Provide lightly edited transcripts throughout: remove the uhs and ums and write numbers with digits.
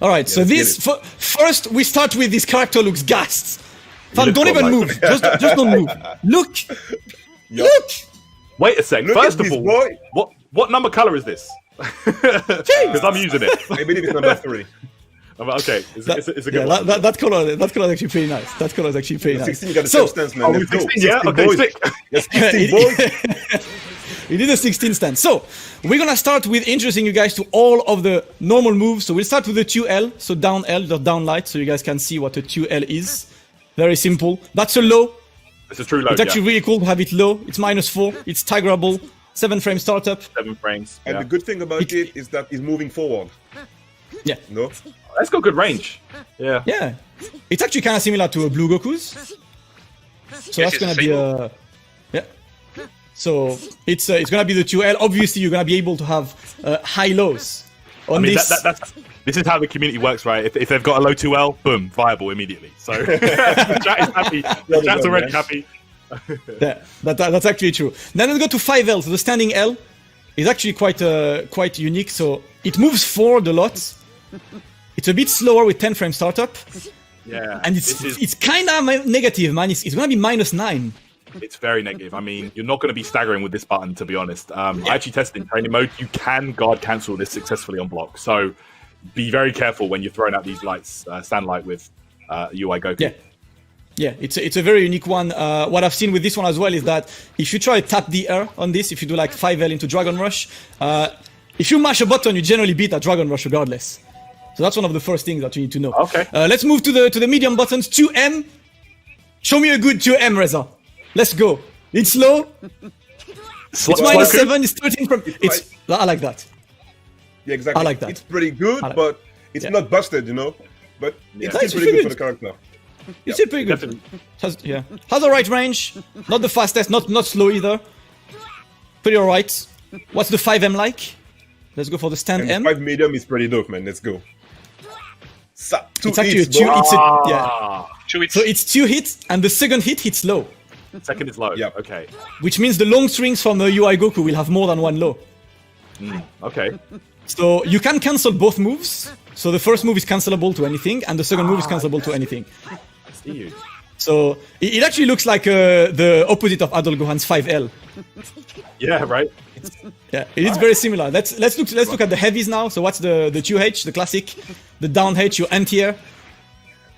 All right, so this first we start with this character looks gassed. Fam, don't even move. Just don't move. Look. Look. Wait a sec. First of all, what number color is this? Because I'm using it. I believe it's number 3. Okay, it's a good one. That color is actually pretty nice. That color is actually pretty nice. 16, you got the same stance, man. Let's go. 16, yeah? Okay, boys. sick. Yes, 16 boys. We did a 16 stance. So we're gonna start with introducing you guys to all of the normal moves. So we'll start with the 2L, so down L, the down light, so you guys can see what a 2L is. Very simple. That's a low. It's a true low. It's actually really cool to have it low. It's -4. It's staggerable. 7 frame startup. 7 frames. And the good thing about it is that it's moving forward. Yeah. No? That's got good range. Yeah. Yeah. It's actually kind of similar to a Blue Goku's. So that's gonna be a So it's gonna be the 2L. Obviously, you're gonna be able to have high lows on this. This is how the community works, right? If they've got a low 2L, boom, viable immediately. So chat is happy. Chat's already happy. Yeah, that's actually true. Then let's go to 5L. So the standing L is actually quite unique. So it moves forward a lot. It's a bit slower with 10 frame startup. Yeah, and it's kind of negative, man. It's gonna be -9. It's very negative. I mean, you're not going to be staggering with this button, to be honest. I actually tested in training mode. You can guard cancel this successfully on block. So be very careful when you're throwing out these lights, stand light with UI Goku. Yeah, it's a very unique one. What I've seen with this one as well is that if you try to tap the air on this, if you do like 5L into Dragon Rush, if you mash a button, you generally beat a Dragon Rush regardless. So that's one of the first things that you need to know. Okay. Let's move to the medium buttons. 2M. Show me a good 2M, Reza. Let's go. It's low. It's -7. It's 13 from. I like that. Yeah, exactly. I like that. It's pretty good, but it's not busted, you know. But it's still pretty good for the character. It's still pretty good. Has the right range. Not the fastest. Not slow either. Pretty alright. What's the 5M like? Let's go for the stand M. 5 medium is pretty dope, man. Let's go. It's actually a 2. So it's 2 hits, and the second hit hits low. Second is low. Yeah. Okay. Which means the long strings from UI Goku will have more than 1 low. Okay. So you can cancel both moves. So the first move is cancelable to anything, and the second move is cancelable to anything. I see you. So it actually looks like the opposite of Adol Gohan's 5L. Yeah. Right. Yeah, it is very similar. Let's look at the heavies now. So what's the 2H, the classic, the down H, your anti-air?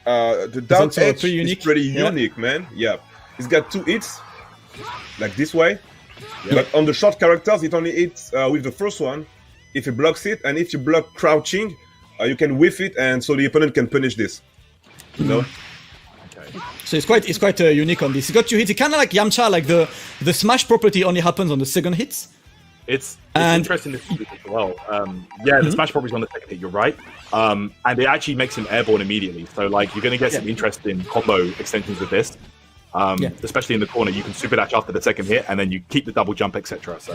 The down H is pretty unique, man. Yeah. It's got 2 hits, like this way. Yeah. But on the short characters, it only hits with the first one if it blocks it, and if you block crouching, you can whiff it, and so the opponent can punish this. You know. Okay. So it's quite unique on this. It's got 2 hits. It's kind of like Yamcha, like the smash property only happens on the second hit. It's interesting to see this as well. The smash property is on the second hit. You're right. And it actually makes him airborne immediately. So like you're going to get some interesting combo extensions with this. Especially in the corner, you can super dash after the second hit, and then you keep the double jump, etc. So,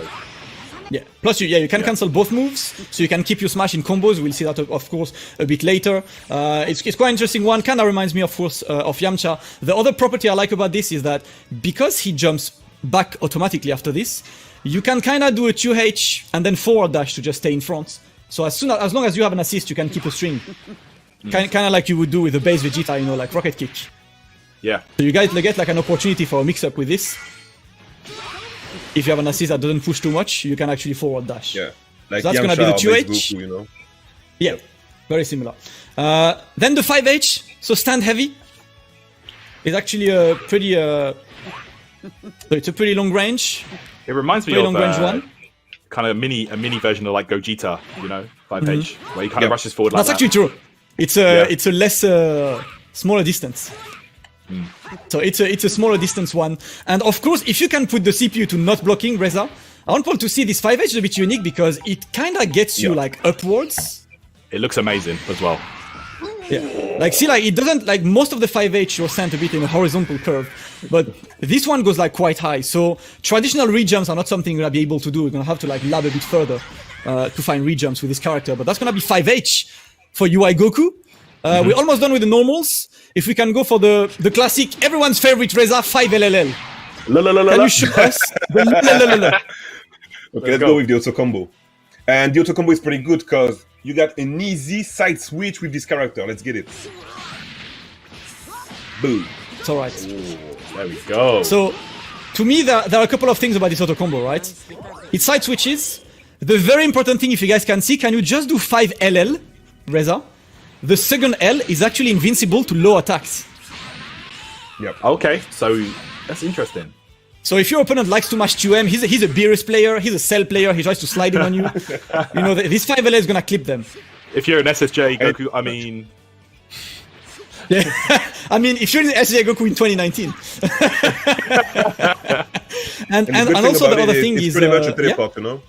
Plus, you can cancel both moves, so you can keep your smash in combos. We'll see that, of course, a bit later. It's quite interesting one. Kind of reminds me, of course, of Yamcha. The other property I like about this is that because he jumps back automatically after this, you can kind of do a 2H and then forward dash to just stay in front. So as long as you have an assist, you can keep a string. Kind of like you would do with the base Vegeta, you know, like rocket kick. Yeah. So you guys get like an opportunity for a mix-up with this. If you have an assist that doesn't push too much, you can actually forward dash. Yeah. Like so that's gonna be the 2H. Goku, you know? Yeah, very similar. Then the 5H, so stand heavy. It's actually a pretty it's a pretty long range. It reminds me of kind of a mini version of like Gogeta, you know, 5H, where he kind of rushes forward like that. That's actually true. It's a less smaller distance. So it's a smaller distance one. And of course, if you can put the CPU to not blocking, Reza, I want people to see this 5H is a bit unique because it kind of gets you like upwards. It looks amazing as well. Yeah, like see, like it doesn't like most of the 5H you're sent a bit in a horizontal curve, but this one goes like quite high. So traditional rejumps are not something you're gonna be able to do. You're gonna have to like lab a bit further to find rejumps with this character. But that's gonna be 5H for UI Goku. We're almost done with the normals. If we can go for the classic, everyone's favorite Reza 5LLL. Can you show us the Okay, let's go with the auto combo. And the auto combo is pretty good because you got an easy side switch with this character. Let's get it. Boom. It's all right. Ooh, there we go. So, to me, there are a couple of things about this auto combo, right? It's side switches. The very important thing, if you guys can see, can you just do 5 LL, Reza? The second L is actually invincible to low attacks. Yep. Okay, so that's interesting. So if your opponent likes to mash 2M, he's a Beerus player, he's a Cell player, he tries to slide in on you. You know, this 5LL is gonna clip them. If you're an SSJ Goku, I mean... Yeah, I mean, if you're in the SSJ Goku in 2019. and also the other thing is... It's pretty much a teleport, you know?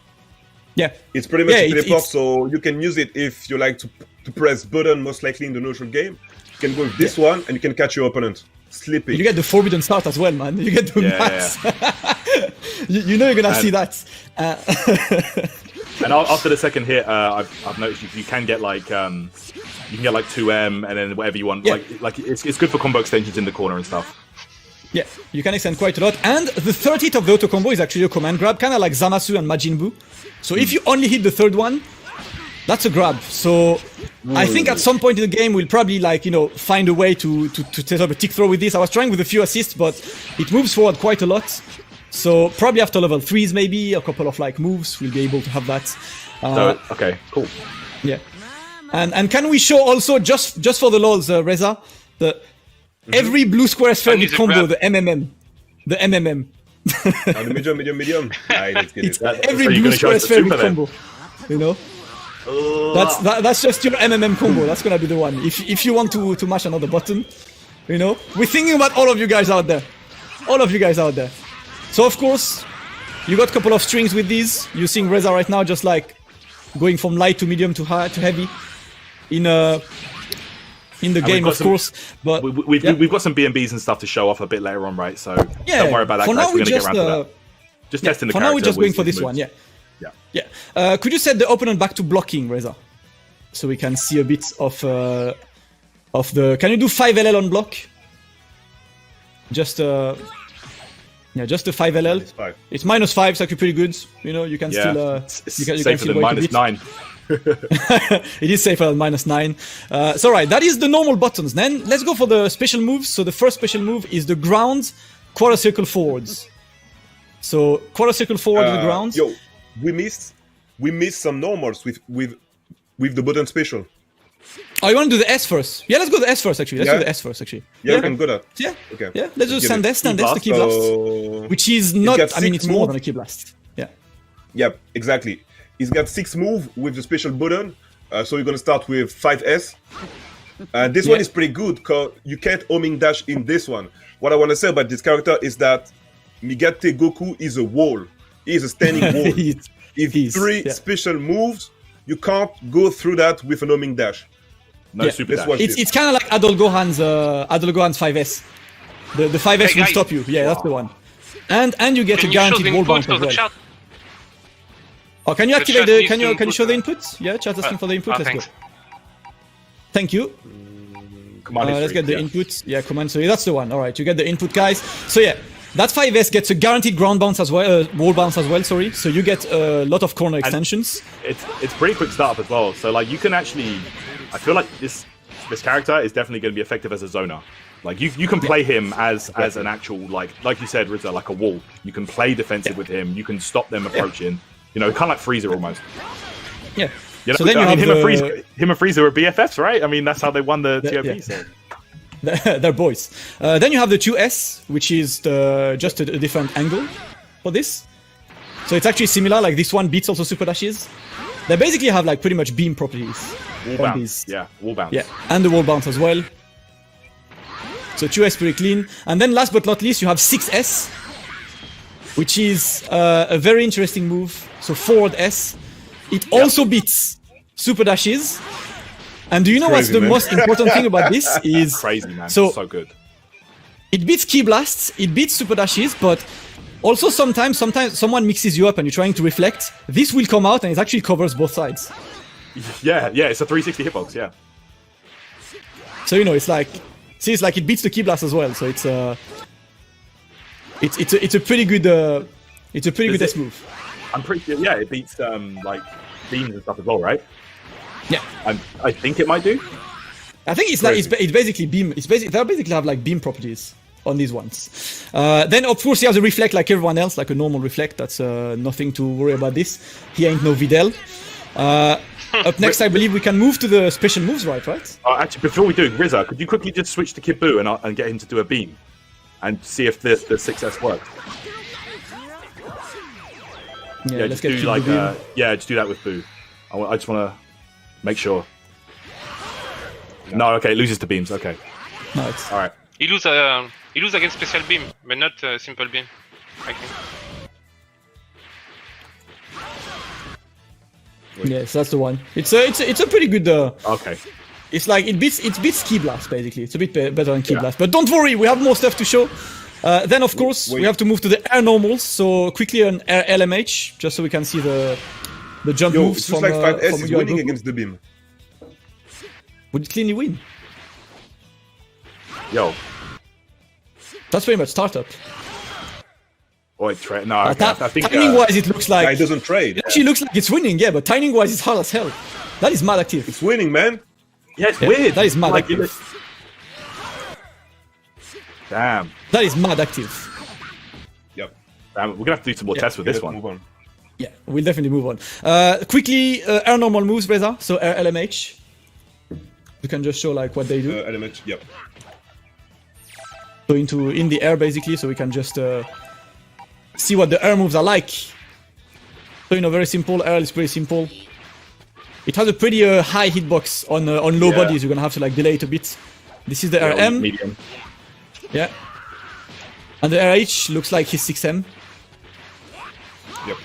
Yeah. It's pretty much a teleport, so you can use it if you like to press button, most likely in the neutral game. You can go with this one, and you can catch your opponent. Sleeping. You get the forbidden start as well, man. You get the max. you know you're gonna see that. And after the second hit, I've noticed you can get like you can get like 2M and then whatever you want. Yeah. Like it's good for combo extensions in the corner and stuff. Yeah, you can extend quite a lot. And the third hit of the auto combo is actually a command grab, kind of like Zamasu and Majin Buu. So if you only hit the third one, that's a grab. So I think at some point in the game we'll probably find a way to set up a tick throw with this. I was trying with a few assists, but it moves forward quite a lot. So probably after level 3s, maybe a couple of moves, we'll be able to have that. Okay, cool. Yeah, and can we show also just for the lols, Reza, every blue square sphere with combo, the MMM, the MMM. The medium. Alright, let's get it. Every blue square sphere with combo. You know. That's just your MMM combo. That's gonna be the one. If you want to mash another button, you know, we're thinking about all of you guys out there, So of course, you got a couple of strings with these. You're seeing Reza right now, just going from light to medium to high to heavy, in the game, of course. But we've got some BNBs and stuff to show off a bit later on, right? So don't worry about that. For now, we're gonna get around to that. Just testing the character. For now, we're just going for this one. Yeah. Could you set the opponent back to blocking, Reza? So we can see a bit of the... Can you do 5 LL on block? Just a 5 LL. It's -5, it's actually pretty good. You know, you can still... you can safer still than -9. It is safer than -9. So right, that is the normal buttons. Then let's go for the special moves. So the first special move is the ground quarter circle forwards. So quarter circle forward to the ground. Yo, we missed some normals with the button special. Oh, you want to do the S first? Yeah, let's go the S first actually. Let's do the S first actually. Yeah, we can go that. Yeah. Okay. Yeah, let's do Sandes, the key blast, which is not. I mean, it's more than a key blast. Yeah. Yep, exactly. He's got 6 moves with the special button. So we're gonna start with 5S. This one is pretty good because you can't homing dash in this one. What I want to say about this character is that Migate Goku is a wall. He is a standing wall. If 3 special moves, you can't go through that with an homing dash. No super dash. It's kind of like Adol Gohan's 5S. The 5S will stop you. Yeah, that's the one. And you get a guaranteed wall bounce as well. Oh, can you activate the? Can you show the inputs? Yeah, chat asking for the input. Let's go. Thank you. Let's get the inputs. Yeah, command. So that's the one. All right, you get the input, guys. So yeah, that 5S gets a guaranteed ground bounce as well, wall bounce as well. Sorry. So you get a lot of corner extensions. It's pretty quick startup as well. So you can actually, I feel like this character is definitely going to be effective as a zoner. You can play him as an actual like you said, Rizza, like a wall. You can play defensive with him. You can stop them approaching. You know, kind of like Frieza almost. Yeah. You know, so then him and Frieza are BFFs, right? I mean, that's how they won the TOP. Yeah. So. They're boys. Then you have the 2S, which is just a different angle for this. So it's actually similar. Like this one beats also super dashes. They basically have pretty much beam properties. Wall bounce. Yeah, wall bounce. Yeah, and the wall bounce as well. So 2S pretty clean. And then last but not least, you have 6S, which is a very interesting move. So forward S. It also beats super dashes. And do you know what's the most important thing about this is... Crazy, man. So good. It beats key blasts, it beats super dashes, but also sometimes someone mixes you up and you're trying to reflect. This will come out and it actually covers both sides. Yeah, it's a 360 hitbox, yeah. So, you know, it's like... See, it's like it beats the key blast as well, so it's a pretty good S move. I'm pretty sure, it beats beams and stuff as well, right? Yeah. And I think it might do. I think it's like it's basically beam. They basically have like beam properties on these ones. Then of course he has a reflect like everyone else, like a normal reflect. That's nothing to worry about. This he ain't no Videl. Up next, I believe we can move to the special moves, right? Actually, before we do, Rizza, could you quickly just switch to Kid Buu and get him to do a beam, and see if the 6S works? Yeah, let's get do like just do that with Buu. I just want to make sure. No, okay, it loses to beams. Okay. Nice. All right. He lose against special beam, but not simple beam. I think. Yes, that's the one. It's a pretty good. Okay. It's like it beats Ki Blast basically. It's a bit better than Ki Blast. But don't worry, we have more stuff to show. Then of course we have to move to the air normals. So quickly an air LMH, just so we can see the jump moves from. Like FIghterZ is winning against the beam. Would it cleanly win? Yo. That's pretty much startup. No, okay. I think timing-wise it looks like... it doesn't trade. It actually looks like it's winning, yeah, but timing-wise it's hard as hell. That is mad active. It's winning, man. Yeah, it's weird. That is mad active. Damn. That is mad active. Yep. Damn, we're going to have to do some more tests with this one. Move on. Yeah, we'll definitely move on. Quickly, air normal moves, Reza. So air LMH. You can just show like what they do. LMH, yep. So in the air basically, so we can just see what the air moves are like. So very simple. Air is pretty simple. It has a pretty high hitbox on low bodies. You're gonna have to like delay it a bit. This is the RM. Medium. Yeah. And the RH looks like his 6M. Yep.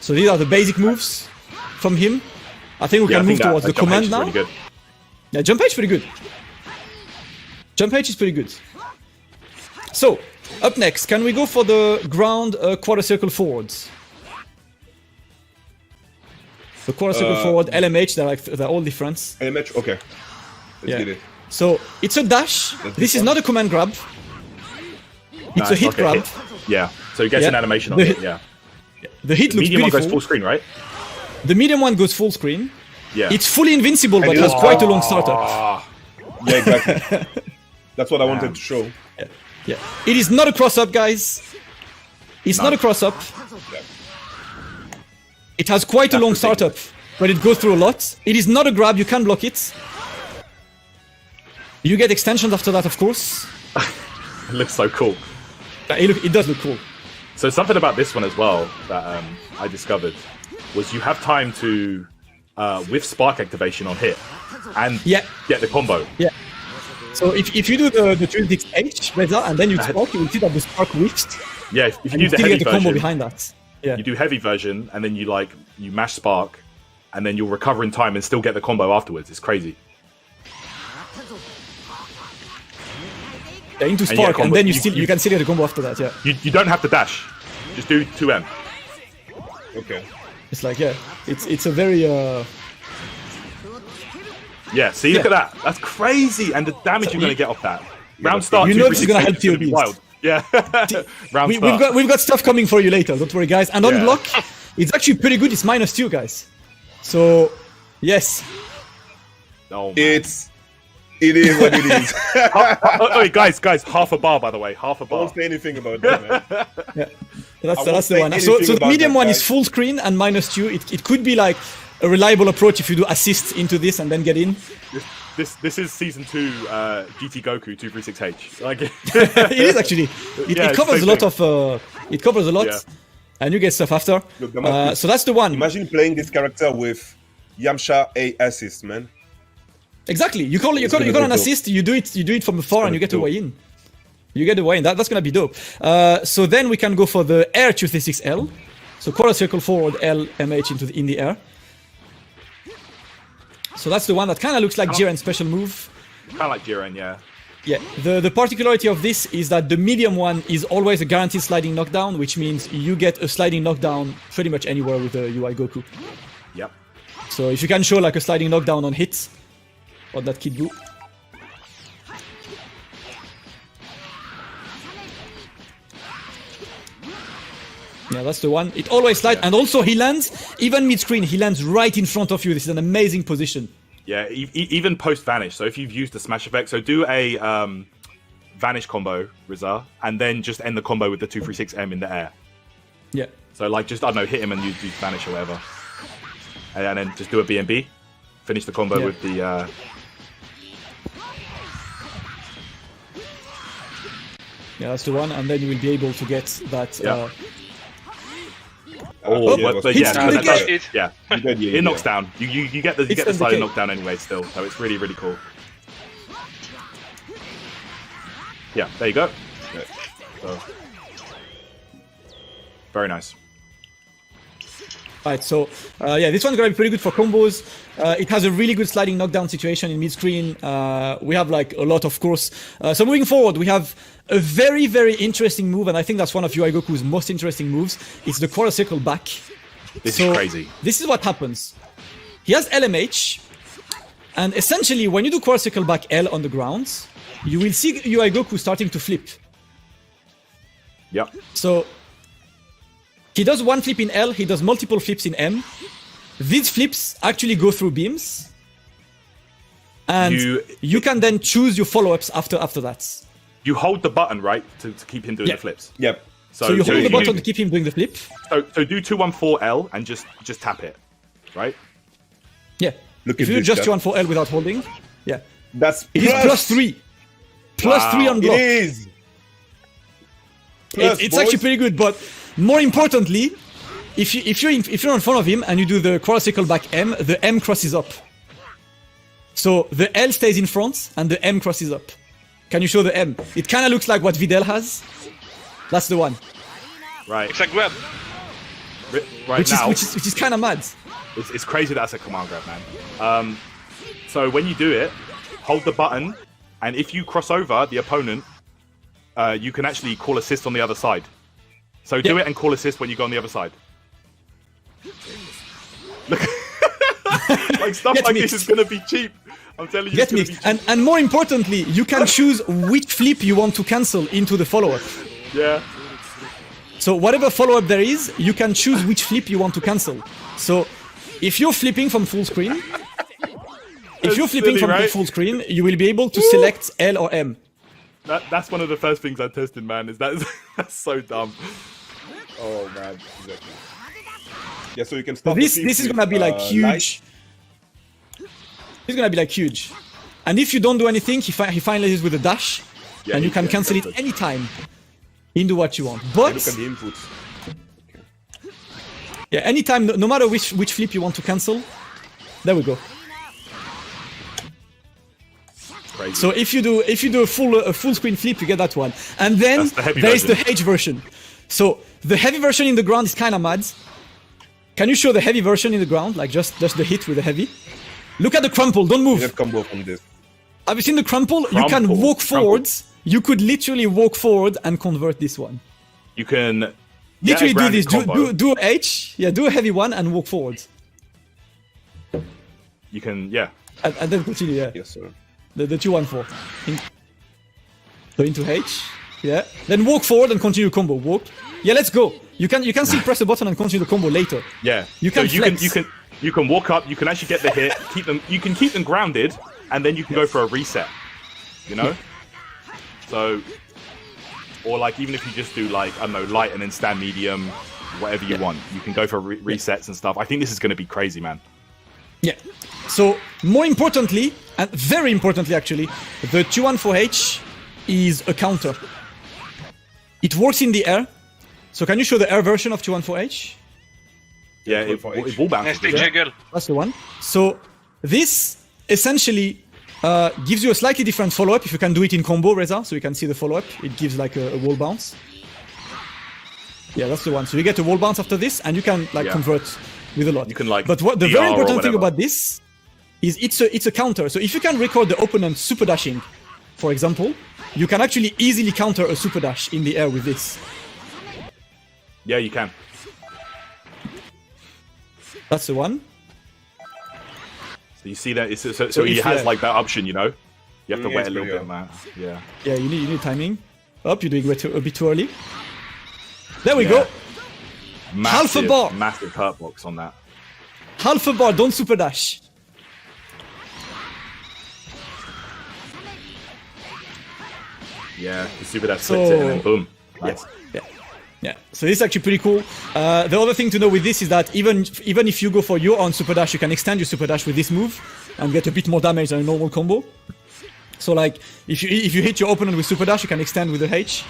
So these are the basic moves from him. I think we can move towards the command now. Yeah, jump H is pretty good. Jump H is pretty good. So, up next, can we go for the ground quarter circle forwards? The quarter circle forward, LMH, they're all different. LMH, okay. Let's get it. So, it's a dash. This is not a command grab. It's a hit grab. Yeah, so it gets an animation on it, yeah. The hit looks medium beautiful. One goes full screen, right? The medium one goes full screen. Yeah. It's fully invincible, but has quite a long startup. Yeah, exactly. That's what I wanted to show. Yeah. It is not a cross-up, guys. It's not a cross-up. Yeah. It has quite a long startup, but it goes through a lot. It is not a grab, you can block it. You get extensions after that, of course. It looks so cool. It does look cool. So something about this one as well that I discovered was you have time to, with spark activation on hit, and get the combo. Yeah. So if you do the 360H, and then you spark, you will see that the spark whiffs. Yeah, if you do the heavy heavy get the version, combo behind that. Yeah. You do heavy version, and then you mash spark, and then you'll recover in time and still get the combo afterwards. It's crazy. Yeah, into spark, and then you can still get the combo after that. Yeah. You don't have to dash. Just do 2M. Okay. It's like it's a very Yeah, see, look at that. That's crazy, and the damage you're gonna get off that. Round start. You know this is gonna help you. Wild. Yeah. Round start. We've got stuff coming for you later. Don't worry, guys. And on block, it's actually pretty good. It's -2, guys. So, yes. Oh, man. It is what it is. Wait, guys, half a bar, by the way, half a bar. Don't say anything about that, man. Yeah, that's the one. So the medium one is full screen and -2. It could be like a reliable approach if you do assist into this and then get in. This is season 2 GT Goku 236H. Like it is actually. It covers a lot of. It covers a lot, and you get stuff after. Look, so that's the one. Imagine playing this character with Yamcha A assist, man. Exactly. You call an assist. You do it from afar, and you get a way in. You get a way in. That's gonna be dope. So then we can go for the air 236L. So quarter circle forward L MH in the air. So that's the one that kind of looks like Jiren's special move. Kind of like Jiren, yeah. Yeah. The particularity of this is that the medium one is always a guaranteed sliding knockdown, which means you get a sliding knockdown pretty much anywhere with the UI Goku. Yep. So if you can show like a sliding knockdown on hits, or that Kid Buu. Yeah, that's the one. It always slides, and also he lands, even mid-screen, he lands right in front of you. This is an amazing position. Yeah, even post-vanish. So if you've used the smash effect, so do a vanish combo, Rizza, and then just end the combo with the 236M in the air. Yeah. So like just, I don't know, hit him and use vanish or whatever. And then just do a BNB. Finish the combo with the... Yeah, that's the one, and then you will be able to get that... Yeah. It knocks down. You get the side knockdown anyway still, so it's really, really cool. Yeah, there you go. So, very nice. Right, so yeah, this one's gonna be pretty good for combos. It has a really good sliding knockdown situation in mid-screen. We have like a lot, of course. So moving forward, we have a very, very interesting move, and I think that's one of UI Goku's most interesting moves. It's the quarter circle back. This is crazy. This is what happens. He has LMH, and essentially, when you do quarter circle back L on the ground, you will see UI Goku starting to flip. Yep. So he does one flip in L, he does multiple flips in M. These flips actually go through beams. And you can then choose your follow-ups after that. You hold the button, right, to keep him doing the flips? Yep. So you hold the button to keep him doing the flip. So do 214L and just tap it, right? Yeah. If you do just 214L without holding, yeah. That's it is +3. +3 on block. It is. It's actually pretty good, but more importantly, if you're in front of him and you do the quarter circle back M, the M crosses up. So the L stays in front and the M crosses up. Can you show the M? It kind of looks like what Videl has. That's the one. Right. It's a grab. Which is kind of mad. It's crazy that's a command grab, man. So when you do it, hold the button, and if you cross over the opponent, you can actually call assist on the other side. So do it and call assist when you go on the other side. Look, like stuff like this is gonna be cheap. I'm telling you. Get mixed. And more importantly, you can choose which flip you want to cancel into the follow-up. Yeah. So whatever follow-up there is, you can choose which flip you want to cancel. So if you're flipping from full screen, full screen, you will be able to select L or M. That's one of the first things I tested, man. That's so dumb. Oh man, exactly. Yeah, so you can start. This is gonna be like huge. It's gonna be like huge. And if you don't do anything, he finalizes with a dash, and you can cancel it anytime. Into what you want. But look at the inputs. Yeah, anytime, no matter which flip you want to cancel. There we go. Crazy. So if you do a full screen flip, you get that one. And then there is the H version. So the heavy version in the ground is kind of mad. Can you show the heavy version in the ground, like just the hit with the heavy? Look at the crumple. Don't move. Let's combo from this. Have you seen the crumple? You can walk forwards. You could literally walk forward and convert this one. You can literally do this. Do a H. Yeah, do a heavy one and walk forward. You can, yeah. And then continue, yeah. Yes, sir. The 214. So into H. Yeah. Then walk forward and continue combo. Walk. Yeah, let's go. You can still press the button and continue the combo later. Yeah. You can flex. You can walk up. You can actually get the hit. Keep them. You can keep them grounded, and then you can go for a reset. You know. So, or like even if you just do like I don't know, light and then stand medium, whatever you want, you can go for resets and stuff. I think this is going to be crazy, man. Yeah. So more importantly, and very importantly actually, the 214H is a counter. It works in the air. So can you show the air version of 214H? Yeah, it wall bounces. That's the one. So this essentially gives you a slightly different follow-up if you can do it in combo, Reza. So you can see the follow-up. It gives like a wall bounce. Yeah, that's the one. So you get a wall bounce after this, and you can like convert with a lot. You can like. But what the very important thing about this is it's a counter. So if you can record the opponent super dashing, for example, you can actually easily counter a super dash in the air with this. Yeah, you can. That's the one. So you see that? So he has like that option, you know? You have to wait a little bit, man. Yeah. Yeah, you need timing. You're doing it a bit too early. There we go. half a bar. Massive hurt box on that. Half a bar, don't super dash. Yeah, the super dash flips it and then boom. Nice. Yeah, so this is actually pretty cool. The other thing to know with this is that even if you go for your own super dash, you can extend your super dash with this move and get a bit more damage than a normal combo. So like, if you hit your opponent with super dash, you can extend with the H.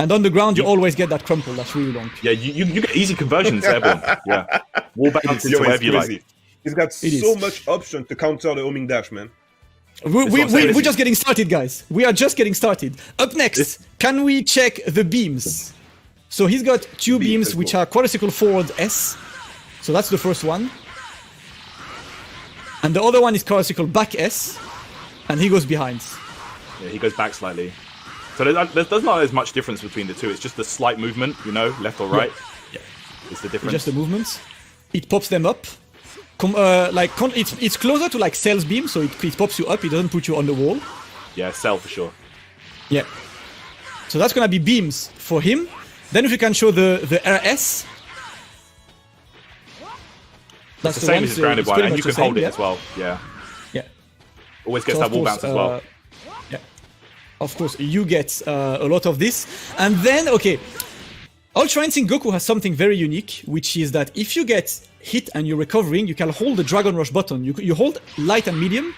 And on the ground, you always get that crumple. That's really long. Yeah, you get easy conversions, airborne. Yeah, wall bounce into wherever you like. He's got so much option to counter the homing dash, man. We're just getting started, guys. We are just getting started. Up next, can we check the beams? So he's got two beams which are quadricycle forward S. So that's the first one. And the other one is quadricycle back S. And he goes behind. Yeah, he goes back slightly. So there's not as much difference between the two. It's just a slight movement, you know, left or right. Yeah. It's the difference. Just the movements. It pops them up. It's closer to like Cell's beam, so it pops you up. It doesn't put you on the wall. Yeah, Cell for sure. Yeah. So that's gonna be beams for him. Then if you can show the RS. That's the same as his grounded one, and you can hold it as well. Yeah. Yeah. Always gets that wall bounce as well. Yeah. Of course, you get a lot of this. And then, okay, Ultra Instinct Goku has something very unique, which is that if you get hit and you're recovering, you can hold the Dragon Rush button. You hold light and medium,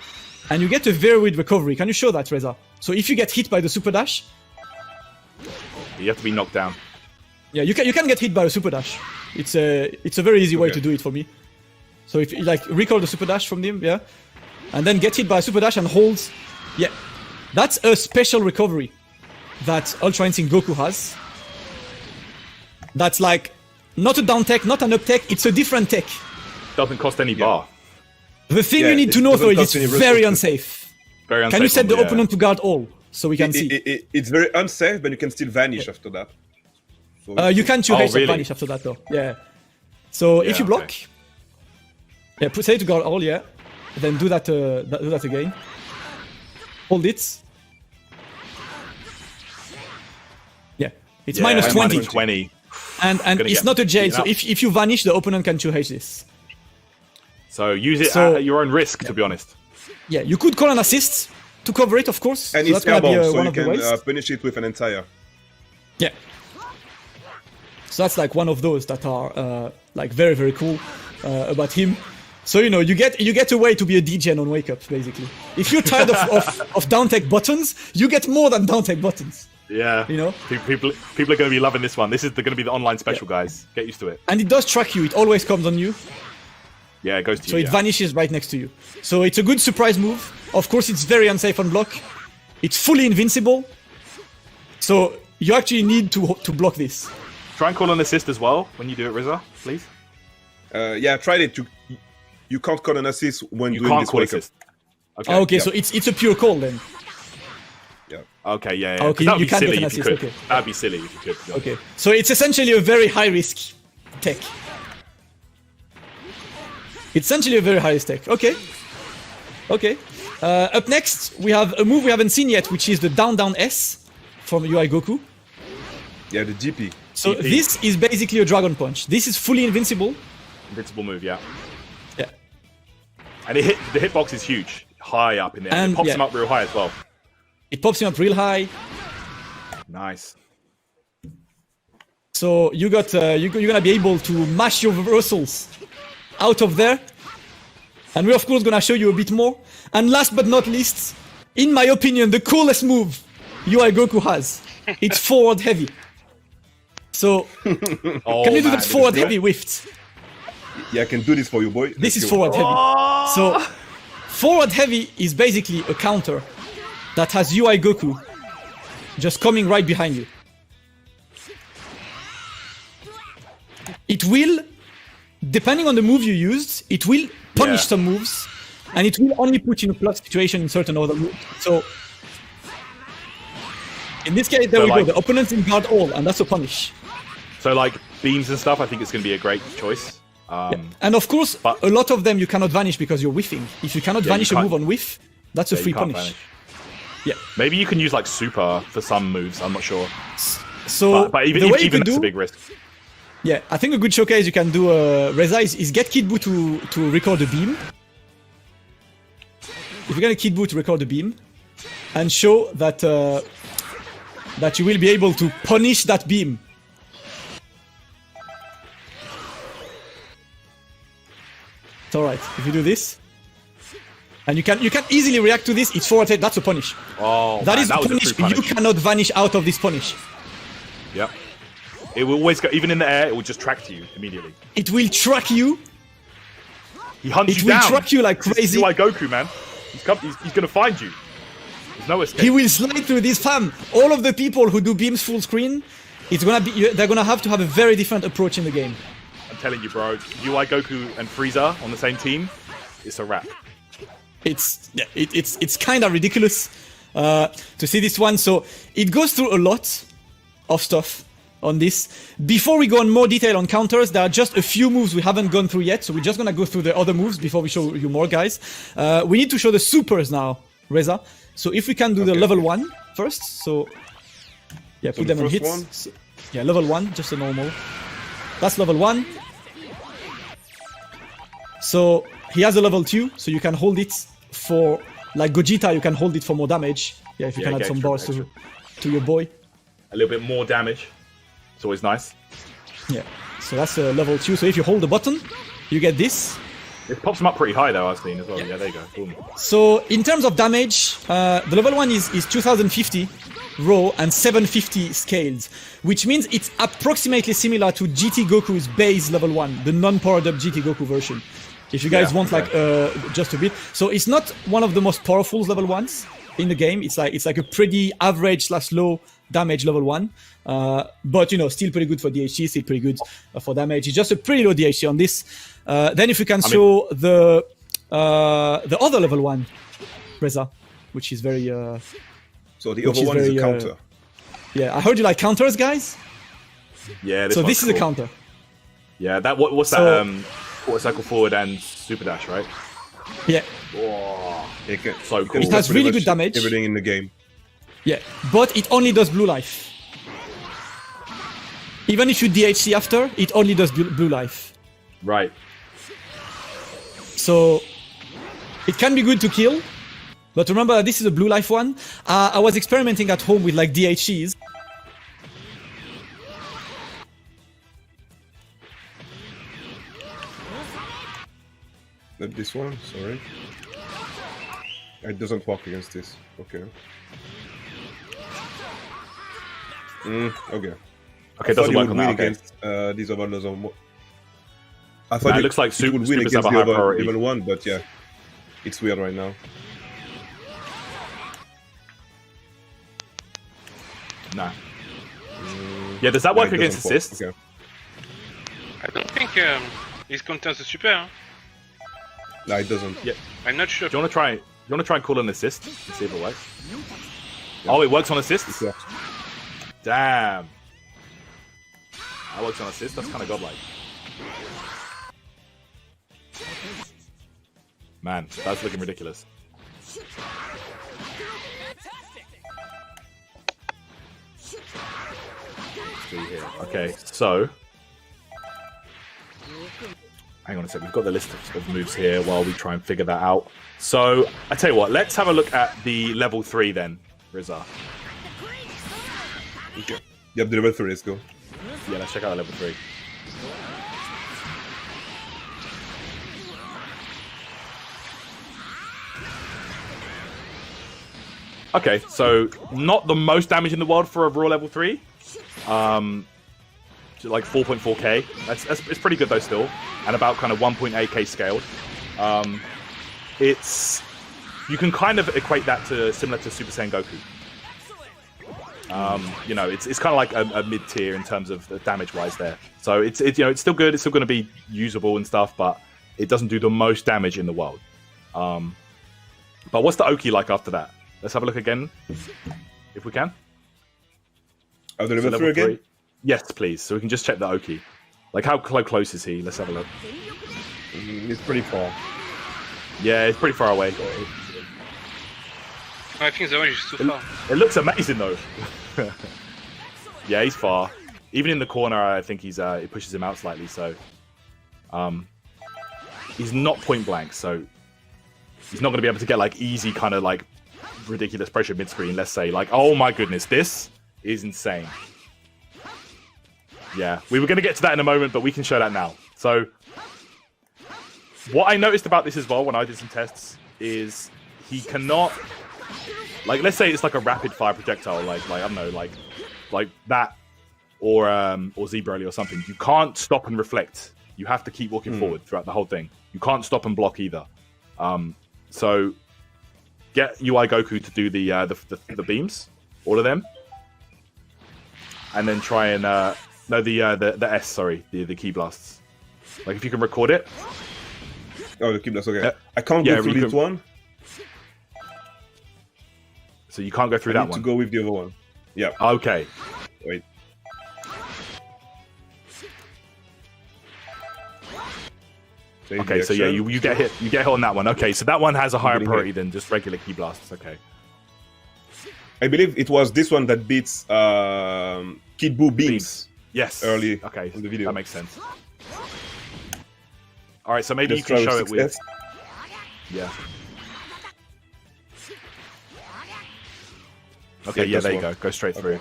and you get a very weird recovery. Can you show that, Reza? So if you get hit by the Super Dash... You have to be knocked down. Yeah, you can get hit by a Super Dash. It's a very easy way to do it for me. So if you like recall the Super Dash from him, yeah, and then get hit by a Super Dash and hold, yeah, that's a special recovery that Ultra Instinct Goku has. That's like not a down tech, not an up tech. It's a different tech. Doesn't cost any bar. The thing you need to know though is it's very unsafe. Very unsafe. Can you set the opponent to guard all so we can see? It's very unsafe, but you can still vanish after that. So you can 2H vanish after that though. Yeah. So if you block, set it to guard all, yeah. Then do that again. Hold it. Yeah. It's minus 20. 20. And it's not a jail, so if you vanish, the opponent can 2H this. So use it at your own risk, to be honest. Yeah, you could call an assist to cover it, of course. And so it's airborne, so one you of the ways. can finish it with an entire. Yeah. So that's like one of those that are like very, very cool about him. So you know, you get a way to be a degen on Wake Up, basically. If you're tired of down tech buttons, you get more than down tech buttons. Yeah. You know, people are going to be loving this one. This is going to be the online special, guys. Get used to it. And it does track you. It always comes on you. Yeah, it goes to you. So it vanishes right next to you. So it's a good surprise move. Of course, it's very unsafe on block. It's fully invincible. So you actually need to block this. Try and call an assist as well when you do it, Rizza, please. Yeah, try it. You can't call an assist when you doing can't this call Wake Up. assist. Okay, so it's a pure call then. Yeah. Okay, yeah. Okay, that'd you be can't silly get an if you assist. could. Okay. That'd be silly if you could. Okay, so it's essentially a very high risk tech. It's essentially a very high risk tech. Okay. Up next, we have a move we haven't seen yet, which is the down S from UI Goku. Yeah, the GP. So this is basically a Dragon Punch. This is fully invincible. Invincible move, yeah. Yeah. And the hitbox is huge, high up in there. And it pops him up real high as well. It pops him up real high. Nice. So you're gonna be able to mash your reversals out of there. And we're of course gonna show you a bit more. And last but not least, in my opinion, the coolest move UI Goku has. It's forward heavy. So can you do that forward heavy whiffed? Yeah, I can do this for you, boy. This is forward heavy. So forward heavy is basically a counter that has UI Goku just coming right behind you. It will, depending on the move you used, it will punish some moves, and it will only put you in a plus situation in certain other moves. So in this case, there we go. The opponent's in guard all, and that's a punish. So like beams and stuff, I think it's going to be a great choice. And of course, a lot of them you cannot vanish because you're whiffing. If you cannot vanish a move on whiff, that's a free punish. Vanish. Yeah. Maybe you can use like super for some moves. I'm not sure. So but even that's a big risk. Yeah, I think a good showcase you can do, Reza, is get Kid Buu to record a beam. If you get a Kid Buu to record a beam, and show that that you will be able to punish that beam. It's alright, if you do this. And you can easily react to this, it's forward head, that's a punish. Oh, that is a punish. You cannot vanish out of this punish. Yep. It will always go, even in the air, it will just track to you immediately. It will track you. He hunts you down. It will track you like crazy. He's like Goku, man. He's gonna find you. There's no escape. He will slide through this, fam. All of the people who do beams full screen, they're gonna have to have a very different approach in the game. I'm telling you, bro. UI Goku and Frieza on the same team, it's a wrap. It's kind of ridiculous to see this one. So it goes through a lot of stuff on this. Before we go on more detail on counters, there are just a few moves we haven't gone through yet. So we're just gonna go through the other moves before we show you more, guys. We need to show the supers now, Reza. So if we can do the level 1 first. So yeah, put them on hits. So, yeah, level 1, just a normal. That's level 1. So he has a level 2, so you can hold it for, like Gogeta, you can hold it for more damage. Yeah, if you can add some bars to your boy. A little bit more damage. It's always nice. Yeah, so that's a level 2. So if you hold the button, you get this. It pops them up pretty high though, I've seen as well. Yeah, there you go. Boom. So in terms of damage, the level 1 is 2050 raw and 750 scaled, which means it's approximately similar to GT Goku's base level 1, the non-powered up GT Goku version. If you guys want like just a bit. So it's not one of the most powerful level 1s in the game. It's like a pretty average / low damage level 1. But you know, still pretty good for DHC, still pretty good for damage. It's just a pretty low DHC on this. Then if you can show the other level 1, Reza, which is very so the other one is a counter. Yeah, I heard you like counters, guys. Yeah, this is a counter. Yeah, that what's that? Quarter cycle forward and super dash, right? Yeah. Whoa. So cool. It has really good damage. Everything in the game. Yeah, but it only does blue life. Even if you DHC after, it only does blue life. Right. So it can be good to kill, but remember that this is a blue life one. I was experimenting at home with like DHCs. Not this one, sorry. It doesn't work against this. Okay. Okay. Okay, it doesn't work on that. Against these other doesn't. I thought it looks like it would win against the other level 1, but yeah, it's weird right now. Nah. Yeah, does that work against assists? Okay. I don't think he's counters the super. Huh? No, it doesn't. Yeah, I'm not sure. Do you want to try? You want to try and call an assist and see if it works? Yeah. Oh, it works on assists. Yeah. Damn. That works on assist. That's kind of godlike. Man, that's looking ridiculous. Okay, so hang on a sec. We've got the list of moves here while we try and figure that out. So I tell you what, let's have a look at the level 3 then, Rizza. Okay. Yep, the level 3. Let's go. Yeah, let's check out the level 3. Okay, so not the most damage in the world for a raw level 3. Like 4.4k. It's pretty good though still, and about kind of 1.8k scaled. You can kind of equate that to similar to Super Saiyan Goku. You know, it's kind of like a mid tier in terms of the damage wise there. So it's you know, it's still good. It's still going to be usable and stuff, but it doesn't do the most damage in the world. But what's the Oki like after that? Let's have a look again, if we can. Oh, the level 3 again? Yes, please. So we can just check the Oki. Like, how close is he? Let's have a look. It's pretty far. Yeah, it's pretty far away. I think the range is too far. It looks amazing, though. Yeah, he's far. Even in the corner, I think it pushes him out slightly. So he's not point blank, so he's not going to be able to get like easy kind of like ridiculous pressure mid screen. Let's say like, oh my goodness, this is insane. Yeah, we were going to get to that in a moment, but we can show that now. So what I noticed about this as well when I did some tests is he cannot, like, let's say it's like a rapid fire projectile, like I don't know, like that, or Zebroly or something. You can't stop and reflect. You have to keep walking forward throughout the whole thing. You can't stop and block either. So get UI Goku to do the beams, all of them, and then try and no, the S, sorry, the key blasts. Like if you can record it. Oh, the key blast. Okay, I can't go through this one. So you can't go through that one. To go with the other one. Yeah. Okay. Wait. Okay, so yeah, you get hit on that one. Okay, so that one has a higher priority than just regular key blasts. Okay. I believe it was this one that beats Kid Buu beams. Yes. Early. Okay, in the video. That makes sense. All right, so maybe you can show it with. Yeah. Okay, yeah, there you go. Go straight through.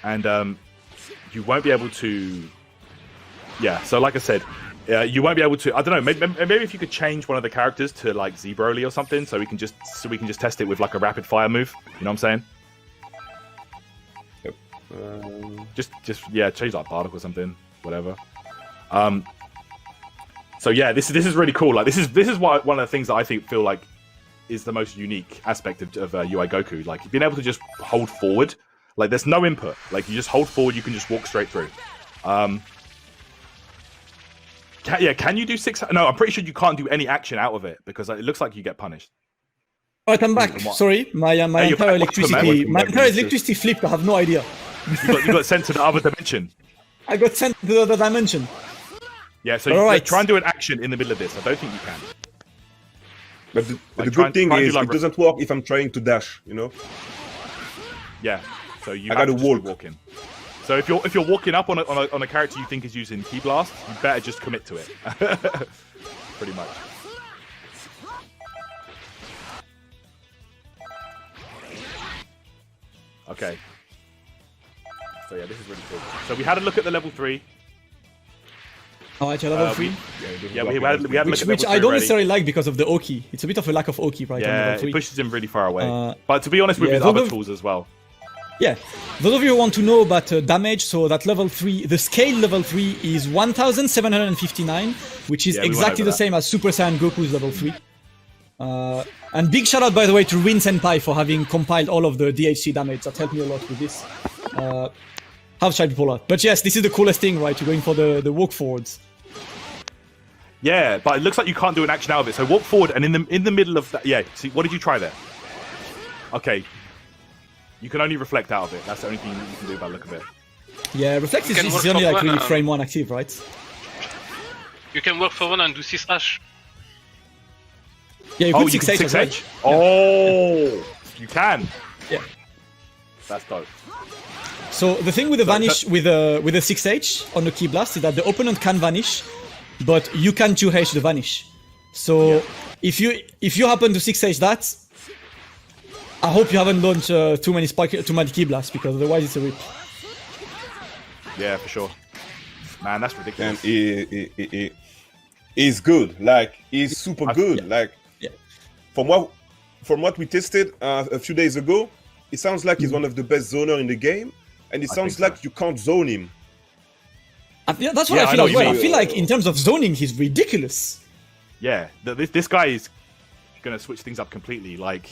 And you won't be able to. Yeah, so like I said, you won't be able to. I don't know. Maybe if you could change one of the characters to like Zebroly or something, so we can just test it with like a rapid fire move. You know what I'm saying? Yep. Yeah, change like Bardock or something, whatever. So yeah, this is really cool. Like this is one of the things that I feel like is the most unique aspect of UI Goku. Like being able to just hold forward. Like there's no input. Like you just hold forward, you can just walk straight through. Can you do 6? No, I'm pretty sure you can't do any action out of it because it looks like you get punished. Alright, I'm back. Sorry, my entire electricity flipped. I have no idea. You got sent to the other dimension. I got sent to the other dimension. Yeah, so try and do an action in the middle of this. I don't think you can. But the good thing is it doesn't work if I'm trying to dash, you know? Yeah, so you I gotta walk in. So if you're walking up on a character you think is using Key Blast, you better just commit to it. Pretty much. Okay. So yeah, this is really cool. So we had a look at the level 3. Oh, actually, level 3? We had a look at level 3 which I don't necessarily like because of the Oki. It's a bit of a lack of Oki, right? Yeah, on level 3. It pushes him really far away. But to be honest, with his other tools as well. Yeah, those of you who want to know about damage, so that level 3, the scale level 3 is 1759, which is exactly the same as Super Saiyan Goku's level 3. And big shout out, by the way, to Rin Senpai for having compiled all of the DHC damage. That helped me a lot with this. Have tried people out. But yes, this is the coolest thing, right? You're going for the walk forwards. Yeah, but it looks like you can't do an action out of it. So walk forward, and in the middle of that, yeah. See, what did you try there? Okay. You can only reflect out of it. That's the only thing you can do by the look of it. Yeah, reflect is only like really frame 1 active, right? You can work for 1 and do 6H. Yeah, you could 6H. Right? Oh, you can. Yeah. That's dope. So the thing with the vanish with a 6H on the key blast is that the opponent can vanish, but you can 2H the vanish. So if you happen to 6H that, I hope you haven't launched too many key blasts because otherwise it's a rip. Yeah, for sure. Man, that's ridiculous. And he's good. Like he's super good. Like from what we tested a few days ago, it sounds like he's one of the best zoner in the game, and it sounds like you can't zone him. That's what I feel as well. I feel like in terms of zoning, he's ridiculous. Yeah, this guy is gonna switch things up completely. Like.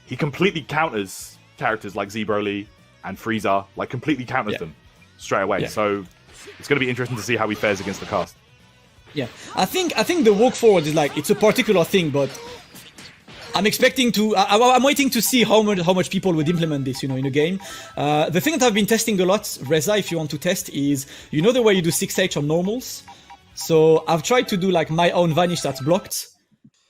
He completely counters characters like Zebroly and Frieza, like completely counters them straight away. Yeah. So it's going to be interesting to see how he fares against the cast. Yeah, I think the walk forward is like, it's a particular thing, but I'm expecting to, I'm waiting to see how much people would implement this, you know, in a game. The thing that I've been testing a lot, Reza, if you want to test, is, you know the way you do 6H on normals? So I've tried to do like my own vanish that's blocked,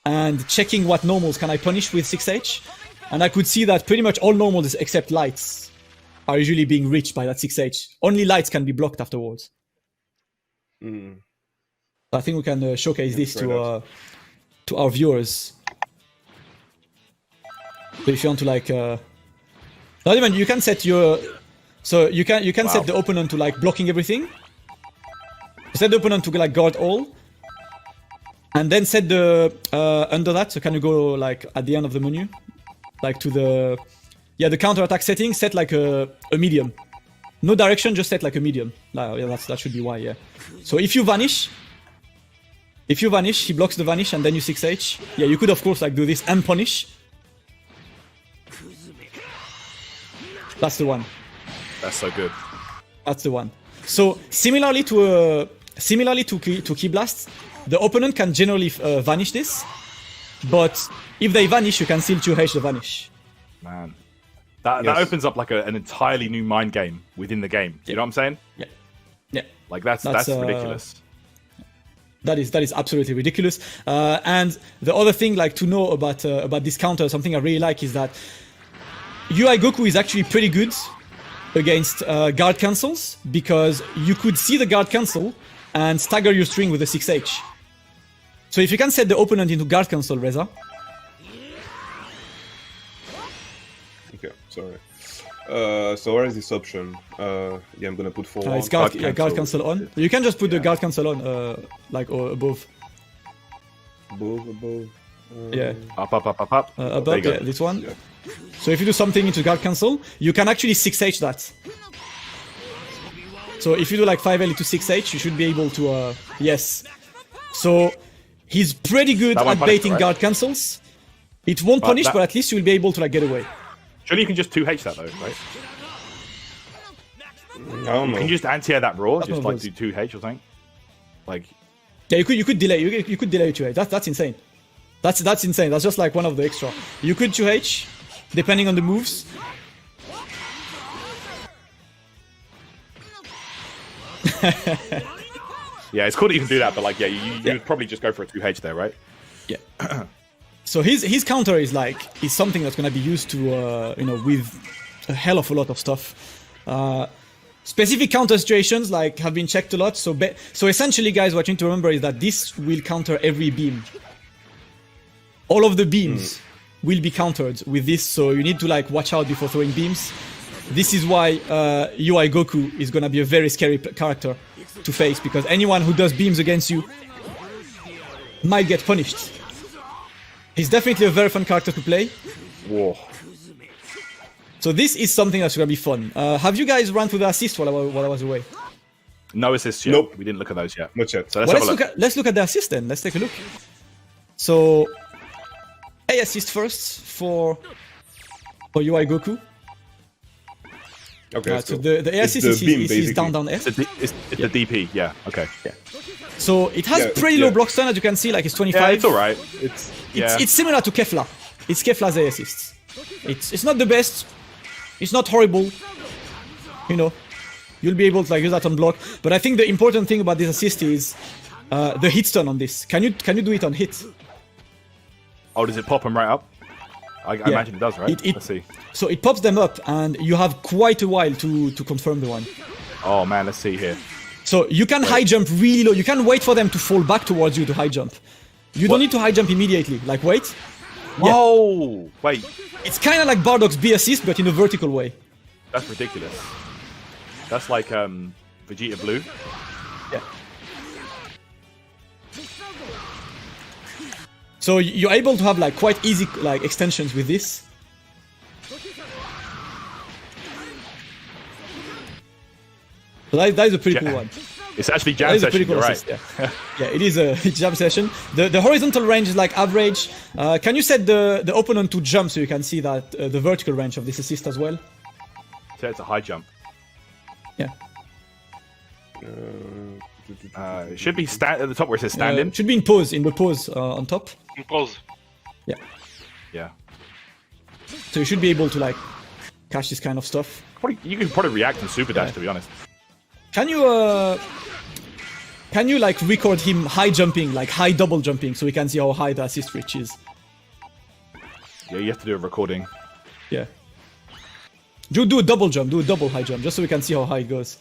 and checking what normals can I punish with 6H. And I could see that pretty much all normals except lights are usually being reached by that 6H. Only lights can be blocked afterwards. I think we can showcase this to our viewers. So if you want to like, not even you can set your, so you can set the opponent to like blocking everything. Set the opponent to like guard all, and then set the under that. So can you go like at the end of the menu, like to the the counter attack setting? Set like a medium, no direction, just set like a medium. That should be why. Yeah. So if you vanish, he blocks the vanish, and then you 6H. Yeah, you could of course like do this and punish. That's the one. That's so good. That's the one. So similarly to Ki Blast, the opponent can generally vanish this, but if they vanish, you can still 2H the vanish. Man, that opens up like an entirely new mind game within the game. You know what I'm saying? Yeah. Like that's ridiculous. That is absolutely ridiculous. And the other thing like to know about this counter, something I really like is that UI Goku is actually pretty good against guard cancels, because you could see the guard cancel and stagger your string with a 6H. So if you can set the opponent into guard cancel, Reza. Okay, sorry. So where is this option? I'm gonna put forward. It's guard cancel on. You can just put the guard cancel on, like or above. Above. Yeah. Up. Above, this one. Yeah. So if you do something into guard cancel, you can actually 6H that. So if you do like 5L into 6H, you should be able to, yes. So he's pretty good at baiting guard cancels. It won't punish, but at least you'll be able to like get away. Surely you can just 2H that though, right? I don't know. You can just anti-air that raw, just like do 2H or something. Like. Yeah, you could delay. You could delay 2H. That's insane. That's insane. That's just like one of the extra. You could 2H, depending on the moves. Yeah, it's cool that you can do that, but like, you would probably just go for a 2H there, right? Yeah. So his counter is something that's gonna be used to with a hell of a lot of stuff. Specific counter situations like have been checked a lot. So essentially, guys, what you need to remember is that this will counter every beam. All of the beams will be countered with this, so you need to like watch out before throwing beams. This is why UI Goku is gonna be a very scary character to face, because anyone who does beams against you might get punished. He's definitely a very fun character to play. Whoa. So this is something that's gonna be fun. Have you guys run through the assist while I was away? No assists yet. Nope. We didn't look at those yet. Not yet. So let's look at the assist then. Let's take a look. So A assist first for UI Goku. Okay. So the A assist is down S. It's the DP, yeah. Okay. Yeah. So it has pretty low block stun, as you can see, like it's 25. Yeah, it's alright. It's similar to Kefla. It's Kefla's A assists. It's not the best. It's not horrible. You'll be able to like use that on block. But I think the important thing about this assist is the hit stun on this. Can you do it on hit? Oh, does it pop them right up? I imagine it does, right? Let's see. So it pops them up, and you have quite a while to confirm the one. Oh man, let's see here. So you can high jump really low. You can wait for them to fall back towards you to high jump. You don't need to high jump immediately. Like wait. Oh, wait. It's kind of like Bardock's B assist, but in a vertical way. That's ridiculous. That's like Vegeta Blue. Yeah. So you're able to have like quite easy like extensions with this. So that is a pretty cool one. It's actually jam session, cool you're assist, right. Yeah, it is a jam session. The horizontal range is like average. Can you set the opponent to jump so you can see that the vertical range of this assist as well? So it's a high jump. Yeah. It should be at the top where it says standing. It should be in pose, in the pose on top. In pose. Yeah. Yeah. So you should be able to like catch this kind of stuff. You can probably react in Super Dash, to be honest. Can you like record him high jumping, like high double jumping, so we can see how high the assist reach is? Yeah, you have to do a recording. Yeah. Do a double jump, do a double high jump, just so we can see how high it goes.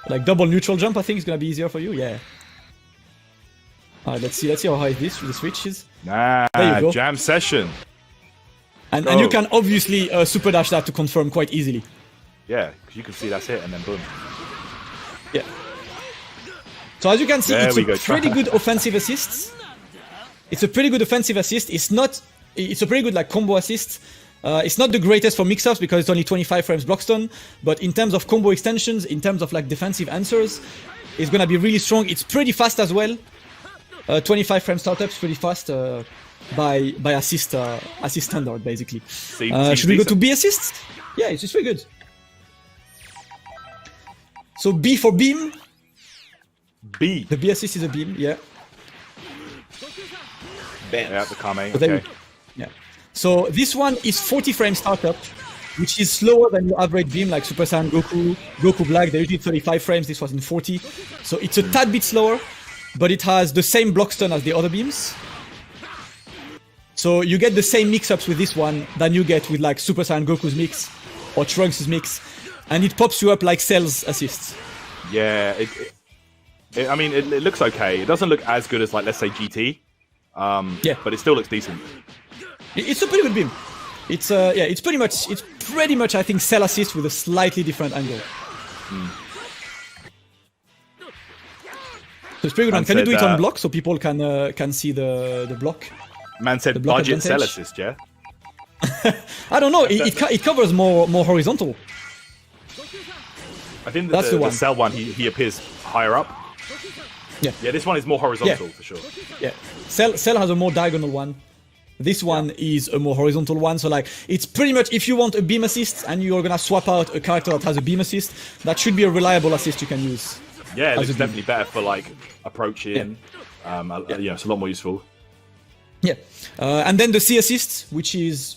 Like double neutral jump, I think is gonna be easier for you. Yeah. Alright, let's see how high this the switch is. Nah, there you go. Jam session. And you can obviously super dash that to confirm quite easily. Yeah, because you can see that's it, and then boom. Yeah. So as you can see, it's a pretty good offensive assist. It's a pretty good offensive assist. It's a pretty good like combo assist. It's not the greatest for mix-ups because it's only 25 frames block stun, but in terms of combo extensions, in terms of like defensive answers, it's gonna be really strong. It's pretty fast as well. 25 frame startups, pretty fast by assist standard basically. Should we go to B assist? Yeah, it's pretty good. So B for beam. B. The B assist is a beam, yeah. Bam. Yeah, the Kame. Okay. Yeah. So this one is 40 frame startup, which is slower than your average beam like Super Saiyan Goku, Goku Black. They usually 35 frames. This was in 40, so it's a tad bit slower, but it has the same block stun as the other beams. So you get the same mix-ups with this one than you get with like Super Saiyan Goku's mix or Trunks' mix, and it pops you up like Cell's assists. Yeah, I mean, it looks okay. It doesn't look as good as like let's say GT, yeah, but it still looks decent. It's a pretty good beam. It's it's pretty much I think Cell assist with a slightly different angle. So it's pretty good. Can you do it on block so people can see the block? Man said budget Cell assist, yeah. I don't know. It covers more horizontal. I think that's the Cell one. He appears higher up. Yeah. Yeah, this one is more horizontal for sure. Yeah. Cell has a more diagonal one. This one is a more horizontal one. So like it's pretty much if you want a beam assist and you're gonna swap out a character that has a beam assist, that should be a reliable assist you can use. Yeah, it's definitely better for like approaching. Yeah. Yeah, it's a lot more useful. Yeah. And then the C assist, which is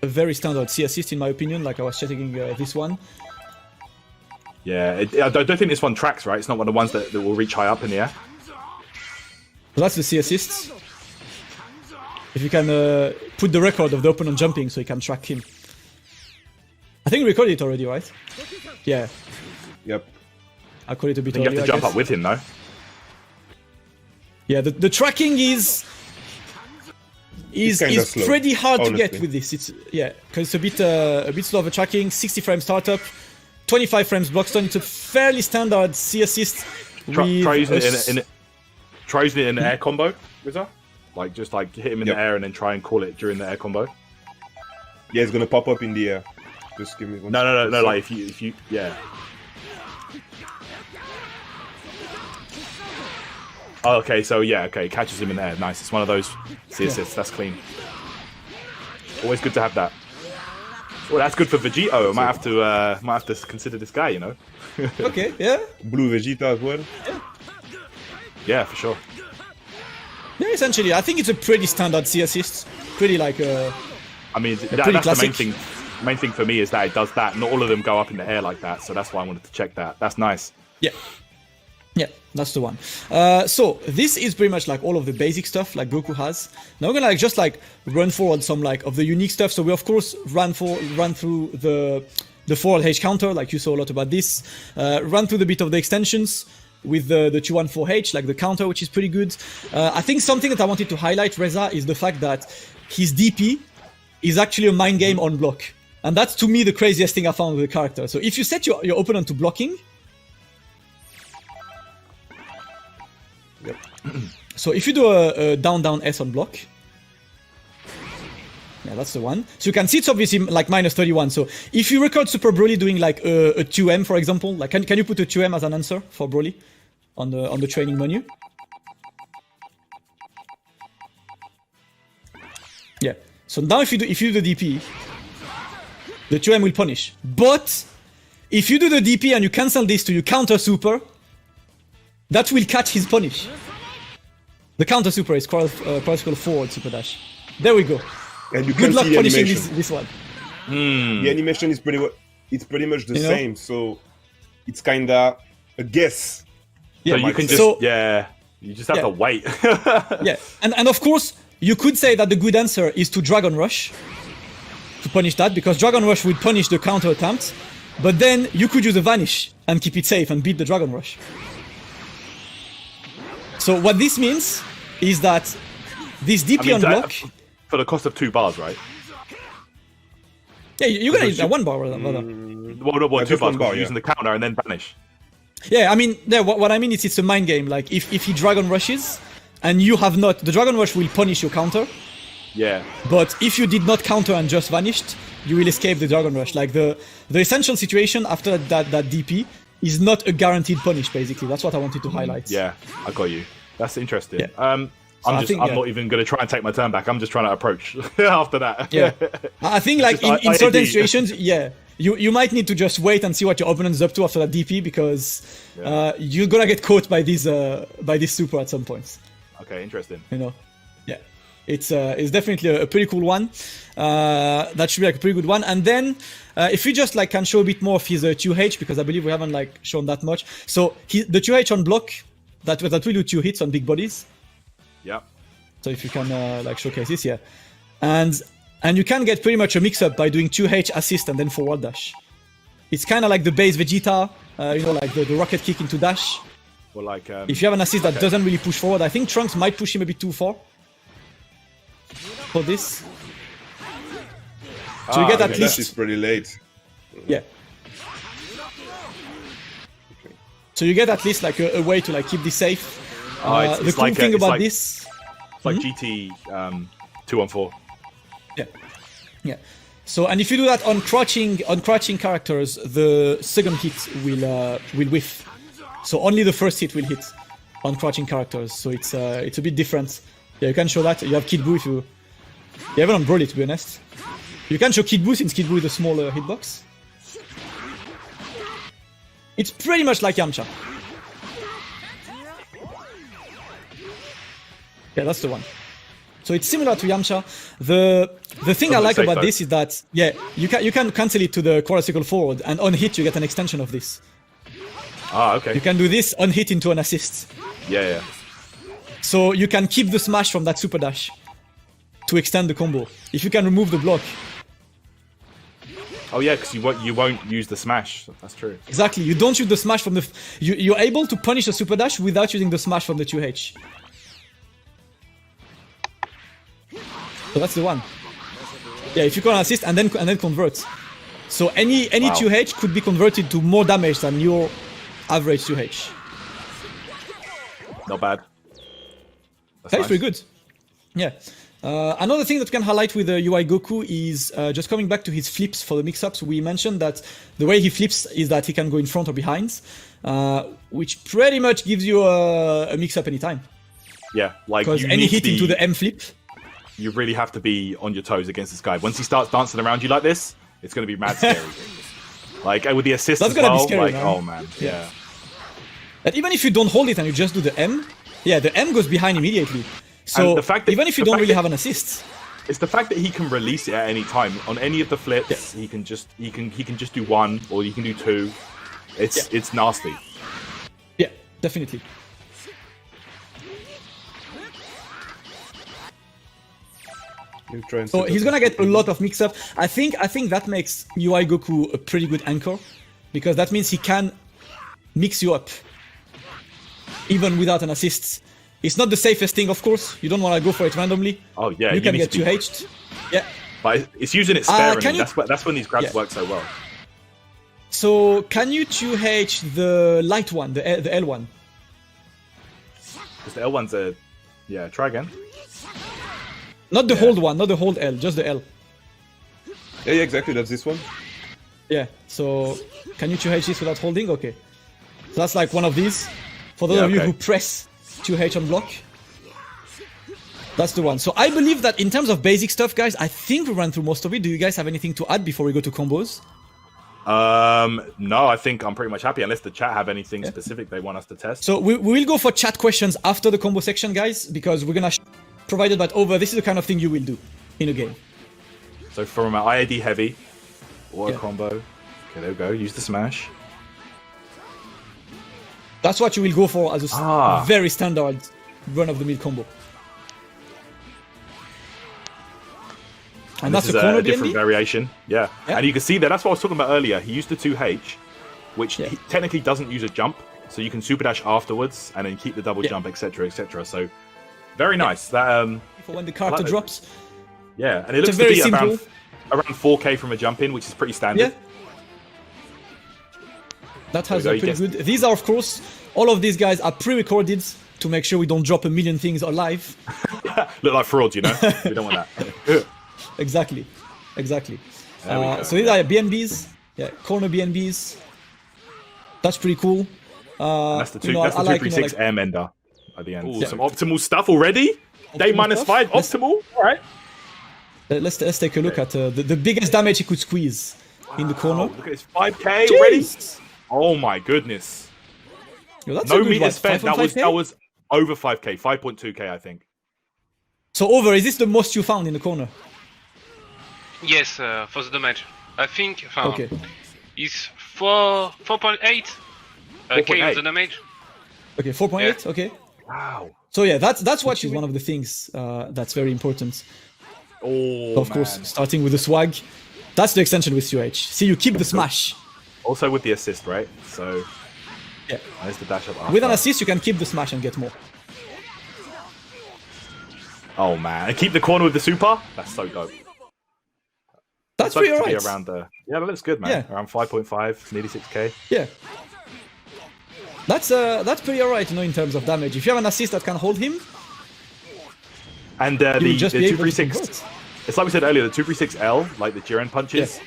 a very standard C assist in my opinion. Like I was checking this one. Yeah, I don't think this one tracks, right? It's not one of the ones that will reach high up in the air. So that's the C assists. If you can put the record of the opponent jumping so you can track him. I think we recorded it already, right? Yeah. Yep. I call it a bit earlier, you have to jump up with him, though. Yeah, the tracking is slow, pretty hard honestly. to get with this. It's because it's a bit slow of a tracking. 60 frames startup, 25 frames block stun. It's a fairly standard C assist. Try using it in the air combo, Wizard? Like just like hit him in the air and then try and call it during the air combo. Yeah, it's gonna pop up in the air. Just give me one. No. Like if you yeah. Oh, okay, so yeah, okay, catches him in the air. Nice. It's one of those C assists. That's clean. Always good to have that. Well, that's good for Vegito. I might have to consider this guy, you know. Okay, yeah. Blue Vegeta as well. Yeah, for sure. Yeah, essentially, I think it's a pretty standard C assist. Pretty like I mean, that's classic. the main thing. Main thing for me is that it does that. Not all of them go up in the air like that, so that's why I wanted to check that. That's nice. Yeah. Yeah, that's the one. So this is pretty much like all of the basic stuff like Goku has. Now we're gonna just run forward some of the unique stuff. So we of course run through the forward H counter, like you saw a lot about this. Run through the bit of the extensions with the 214H, like the counter, which is pretty good. I think something that I wanted to highlight, Reza, is the fact that his DP is actually a mind game on block. And that's to me the craziest thing I found with the character. So if you set your opponent to blocking, yep. So if you do a down S on block, yeah, that's the one. So you can see it's obviously like -31. So if you record Super Broly doing like a 2M, for example, like can you put a 2M as an answer for Broly on the training menu? Yeah. So now if you do the DP, the 2M will punish. But if you do the DP and you cancel this to you counter super, that will catch his punish. The counter super is particle forward super dash. There we go. And you Good can luck see the punishing animation. this one. The animation is pretty much the same, so it's kinda a guess. Yeah, so you can just you just have to wait. Yeah, and of course you could say that the good answer is to Dragon Rush, to punish that, because Dragon Rush would punish the counter attempt, but then you could use a Vanish and keep it safe and beat the Dragon Rush. So what this means is that this DP on block... For the cost of 2 bars, right? Yeah, you're gonna use that 1 bar rather. Well, 2 bars, bar, using the counter and then Vanish. Yeah, I mean, what I mean is it's a mind game. Like, if he Dragon Rushes, and you have not... The Dragon Rush will punish your counter. Yeah. But if you did not counter and just vanished, you will escape the Dragon Rush. Like, the essential situation after that DP is not a guaranteed punish, basically. That's what I wanted to highlight. Yeah, I got you. That's interesting. Yeah. I'm not even going to try and take my turn back. I'm just trying to approach after that. Yeah. I think, like, in certain situations, yeah, you might need to just wait and see what your opponent's up to after that DP, because you're gonna get caught by this super at some point. Okay, interesting. You know, yeah, it's definitely a pretty cool one. That should be like a pretty good one. And then if we just like can show a bit more of his 2H, because I believe we haven't like shown that much. So the 2H on block that will do 2 hits on big bodies. Yeah. So if you can like showcase this, yeah, and you can get pretty much a mix-up by doing 2H assist and then forward dash. It's kind of like the base Vegeta, you know, like the rocket kick into dash. Well, like if you have an assist that doesn't really push forward, I think Trunks might push him a bit too far for this. So you get at least... Dash is pretty late. Yeah. So you get at least like a way to like keep this safe. The cool thing about this... It's like GT 2-on-4. Yeah. So, and if you do that on crouching characters, the second hit will whiff. So only the first hit will hit on crouching characters. So it's a bit different. Yeah, you can show that. You have Kid Buu if you have it on Broly, to be honest. You can show Kid Buu since Kid Buu is a smaller hitbox. It's pretty much like Yamcha. Yeah, that's the one. So it's similar to Yamcha. The thing I like about this is that you can cancel it to the quarter circle forward, and on hit you get an extension of this. Ah, okay. You can do this on hit into an assist. Yeah. So you can keep the smash from that super dash to extend the combo. If you can remove the block. Oh yeah, because you won't use the smash. That's true. Exactly. You don't use the smash from the... You're able to punish a super dash without using the smash from the 2H. So that's the one. Yeah, if you can assist and then convert. So any 2H could be converted to more damage than your average 2H. Not bad. That's nice. Pretty good. Yeah. Another thing that we can highlight with UI Goku is just coming back to his flips for the mix-ups. We mentioned that the way he flips is that he can go in front or behind, which pretty much gives you a mix-up anytime. Yeah, like because any hit into the M flip, you really have to be on your toes against this guy. Once he starts dancing around you like this, it's going to be mad scary. Like with the assist as well, scary, man. Oh man, yeah. And even if you don't hold it and you just do the M, the M goes behind immediately. So the fact that, even if you don't really have an assist, it's the fact that he can release it at any time on any of the flips. He can just do one or you can do two. It's nasty. Yeah, definitely. So he's gonna get a lot of mix-up. I think that makes UI Goku a pretty good anchor, because that means he can mix you up even without an assist. It's not the safest thing, of course. You don't want to go for it randomly. Oh yeah, you can get 2H'd. Yeah, but it's using it sparingly. That's when these grabs work so well. So can you 2H the light one, the L one? Because the L one's a try again. Not the hold one, not the hold L, just the L. Yeah, exactly. That's this one. Yeah. So can you 2H this without holding? Okay. So that's like one of these. For those of you who press 2H on block. That's the one. So I believe that in terms of basic stuff, guys, I think we ran through most of it. Do you guys have anything to add before we go to combos? No, I think I'm pretty much happy, unless the chat have anything specific they want us to test. So we will go for chat questions after the combo section, guys, because we're gonna provided that over. This is the kind of thing you will do in a game. So from an IAD heavy or a combo. Okay, there we go. Use the smash. That's what you will go for as a very standard run-of-the-mill combo. And this that's is a corner a different BNB? variation. Yeah. And you can see that. That's what I was talking about earlier. He used the 2H, which he technically doesn't use a jump. So you can super dash afterwards and then keep the double jump, etc., etc. So very nice. That for when the character drops. Yeah, and it looks to very be simple. around 4K from a jump in, which is pretty standard. Yeah. That has a pretty good. These are, of course, all of these guys are pre-recorded to make sure we don't drop a million things alive. Look like fraud, you know. We don't want that. Exactly. So these are BNBs. Yeah, corner BNBs. That's pretty cool. And that's the 236 Airmender at the end. Ooh, some optimal stuff already. Day -5 optimal. All right. Let's take a look at the biggest damage he could squeeze in the corner. Look at this 5K already. Oh my goodness. Yo, that's no meter spent. That was over 5K, 5.2K, I think. So over. Is this the most you found in the corner? Yes, for the damage. I think. Okay. It's 4.8 K of the damage. Okay, 4.8. Okay. Wow. So yeah, that's what is one of the things that's very important. Oh, of course, starting with the swag. That's the extension with 2H. See, you keep the smash. Also with the assist, right? So yeah, there's the dash up after. With an assist, you can keep the smash and get more. Oh man, and keep the corner with the super. That's so dope. That's pretty alright. Around the that looks good, man. Yeah. Around 5.5, nearly 6K. Yeah. That's pretty alright, you know, in terms of damage. If you have an assist that can hold him, and the 236, it's like we said earlier, the 236L, like the Jiren punches,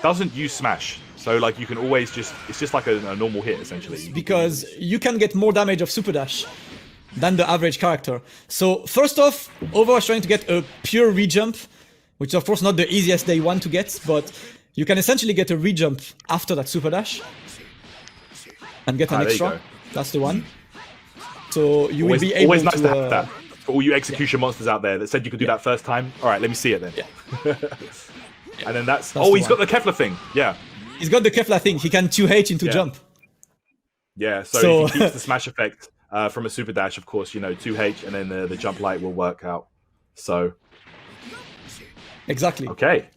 doesn't use smash. So like you can always it's just like a normal hit essentially. Because you can get more damage of super dash than the average character. So first off, Over is trying to get a pure rejump, which is of course not the easiest day one to get, but you can essentially get a rejump after that super dash and get an extra. That's the one. So you will be able always nice to have that. For all you execution monsters out there that said you could do that first time. All right, let me see it then. And then that's he's got the Kefla thing. Yeah. He's got the Kefla thing. He can 2H into jump. Yeah, so if he keeps the smash effect from a super dash, of course, you know, 2H and then the jump light will work out. So exactly. Okay.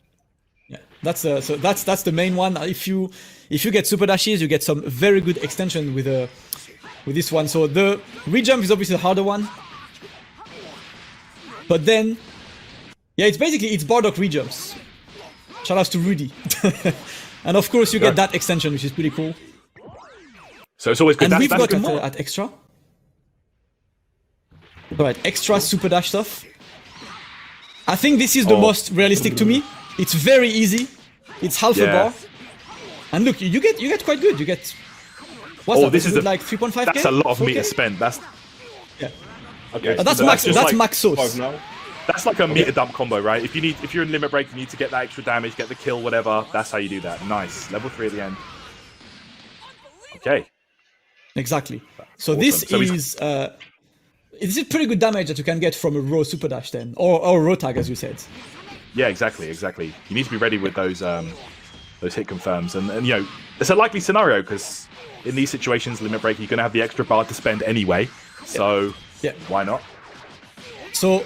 Yeah, that's the main one. If you get super dashes, you get some very good extension with this one. So the rejump is obviously the harder one. But then, yeah, it's Bardock rejumps. Shout outs to Rudy. And of course, you get that extension, which is pretty cool. So it's always good. And we've got at extra. Alright, extra super dash stuff. I think this is the most realistic to me. It's very easy. It's half a bar. And look, you get quite good. You get this is like 3.5K? That's a lot of meter spent. That's okay. That's max. That's max sauce. That's like a meter dump combo, right? If you're in limit break, you need to get that extra damage, get the kill, whatever. That's how you do that. Nice. Level 3 at the end. Okay. Exactly. So awesome. This is pretty good damage that you can get from a raw super dash then, or raw tag, as you said. Yeah, exactly. You need to be ready with those hit confirms, and you know it's a likely scenario because in these situations, limit break, you're gonna have the extra bar to spend anyway. So why not? So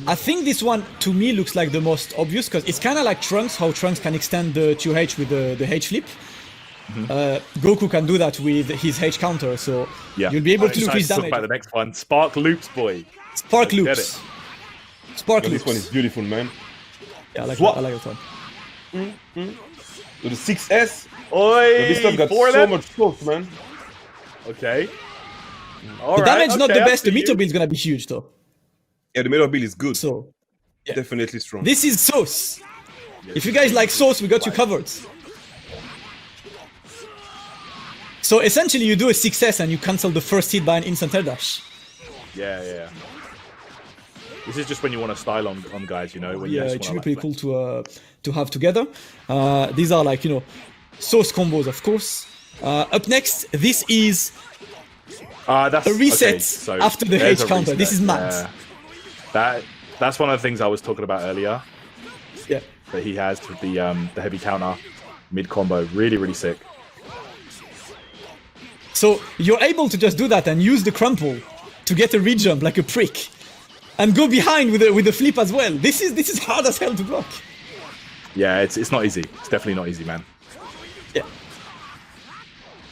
I think this one to me looks like the most obvious because it's kind of like Trunks, how Trunks can extend the 2H with the H flip. Goku can do that with his H counter, so you'll be able to increase damage. Talk about the next one, Spark Loops, boy. Spark Loops. Spark Loops. This one is beautiful, man. Yeah, I like that one. With the 6S. Oi, this stuff got so much force, man. Okay. The damage not the best. The meter build is gonna be huge, though. Yeah, the meter build is good. So, definitely strong. This is sauce. If you guys like sauce, we got you covered. So essentially, you do a 6S and you cancel the first hit by an instant air dash. Yeah. This is just when you want to style on guys, you know. When it's really pretty cool to have together. These are like, you know, sauce combos, of course. Up next, this is that's a reset after the H counter. This is mad. That's one of the things I was talking about earlier. Yeah. That he has with the heavy counter mid combo, really sick. So you're able to just do that and use the crumple to get a rejump like a prick, and go behind with the flip as well. This is hard as hell to block. Yeah, it's not easy. It's definitely not easy, man. Yeah.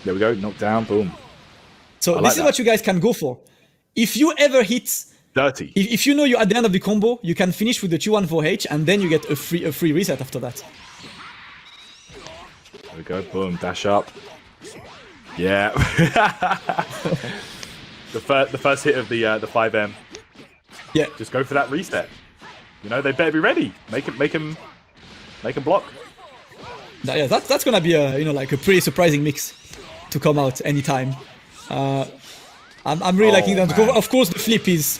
There we go. Knocked down. Boom. So this is what you guys can go for. If you ever hit dirty, if you know you're at the end of the combo, you can finish with the 2-1-4H, and then you get a free reset after that. There we go. Boom. Dash up. Yeah. the first hit of the 5M. Yeah. Just go for that reset. You know, they better be ready. Make him block. Yeah, that's gonna be a like a pretty surprising mix to come out anytime. I'm really liking that. Man. Of course, the flip is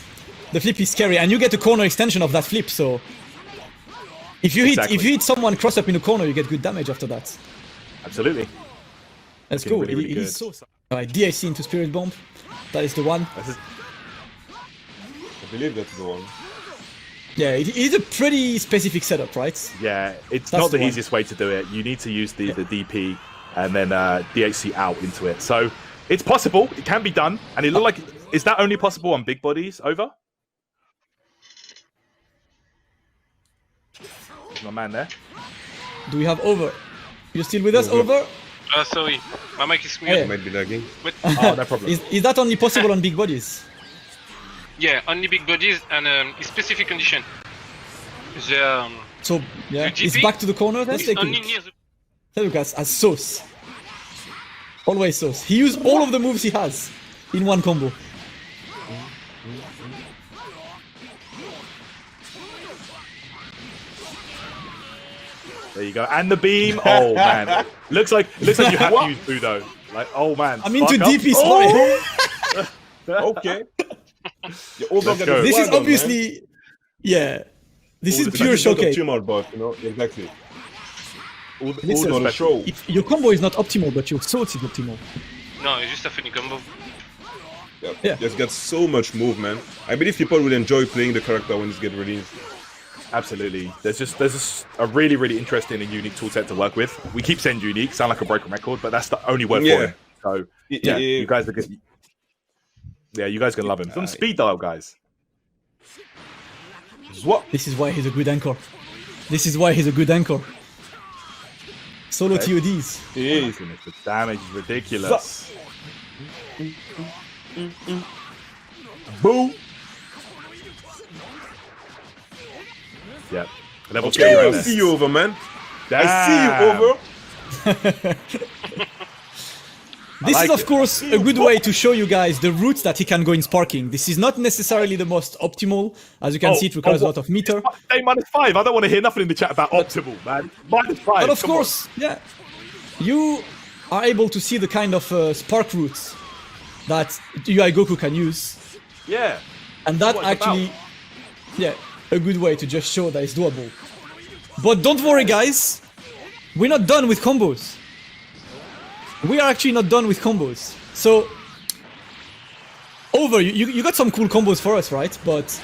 scary, and you get a corner extension of that flip. So if you hit someone cross up in the corner, you get good damage after that. Absolutely. Let's go. Really it is so. Alright, DIC into Spirit Bomb. That is the one. I believe that's the one. Yeah, it is a pretty specific setup, right? Yeah, it's not the easiest way to do it. You need to use the DP and then DHC out into it. So it's possible. It can be done. And it looked like... Is that only possible on big bodies? Over? There's my man there. Do we have Over? You still with us, Over? Sorry. My mic is muted. It might be lagging. Oh, no problem. Is that only possible on big bodies? Yeah, only big bodies and a specific condition. So, yeah, it's back to the corner then? It's only near the... Lucas as Sauce. Always Sauce. He used all of the moves he has in one combo. There you go. And the beam. Oh, man. Looks like you have to use Budo. Like, oh, man. I'm into DP, sorry. Okay. This is obviously... Yeah. This is pure showcase. Optimal, but, you know, exactly. Listen, the show. Your combo is not optimal, but your Sauce is optimal. No, it's just a funny combo. Yeah. Just got so much move, man. I believe people will enjoy playing the character when it gets released. Absolutely. There's just a really, really interesting and unique toolset to work with. We keep saying unique, sound like a broken record, but that's the only word for it. So yeah, you guys are good. Yeah, you guys are gonna love him. Some speed dial, guys. This is why he's a good anchor. Solo TODs. The damage is ridiculous. Boo! Yeah. Level 3 I see you over, man. Damn. I see you over. This is, of course, a good way to show you guys the routes that he can go in sparking. This is not necessarily the most optimal. As you can see, it requires a lot of meter. Hey, -5. I don't want to hear nothing in the chat about optimal, man. -5. But of course, yeah, you are able to see the kind of spark routes that UI Goku can use. Yeah. And that actually, a good way to just show that it's doable. But don't worry, guys. We're not done with combos. We are actually not done with combos. So, Over, you got some cool combos for us, right? But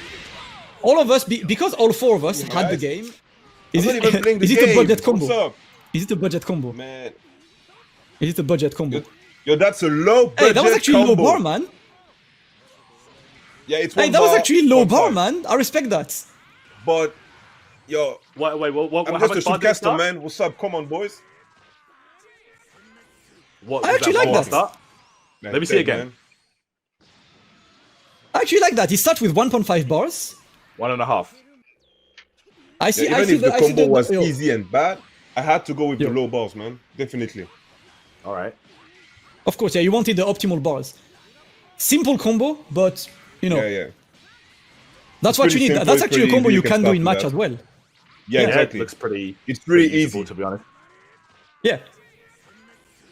all of us, because all four of us had the game, is it a budget combo? Is it a budget combo? Man. Is it a budget combo? Yo, that's a low budget Hey, that was actually low bar, man. Yeah, it's Hey, that was actually low bar, man. I respect that. But, yo, what? I'm just a showcaster, man. What's up? Come on, boys. I actually like that. Let me see again. Man. I actually like that. He starts with 1.5 bars. 1.5. I see. Even if the combo was easy and bad, I had to go with the low bars, man. Definitely. All right. Of course, yeah. You wanted the optimal bars. Simple combo, but you know. Yeah. That's what you need. That's actually a combo you can do in match as well. Yeah, exactly. It looks pretty. It's pretty easy, to be honest. Yeah.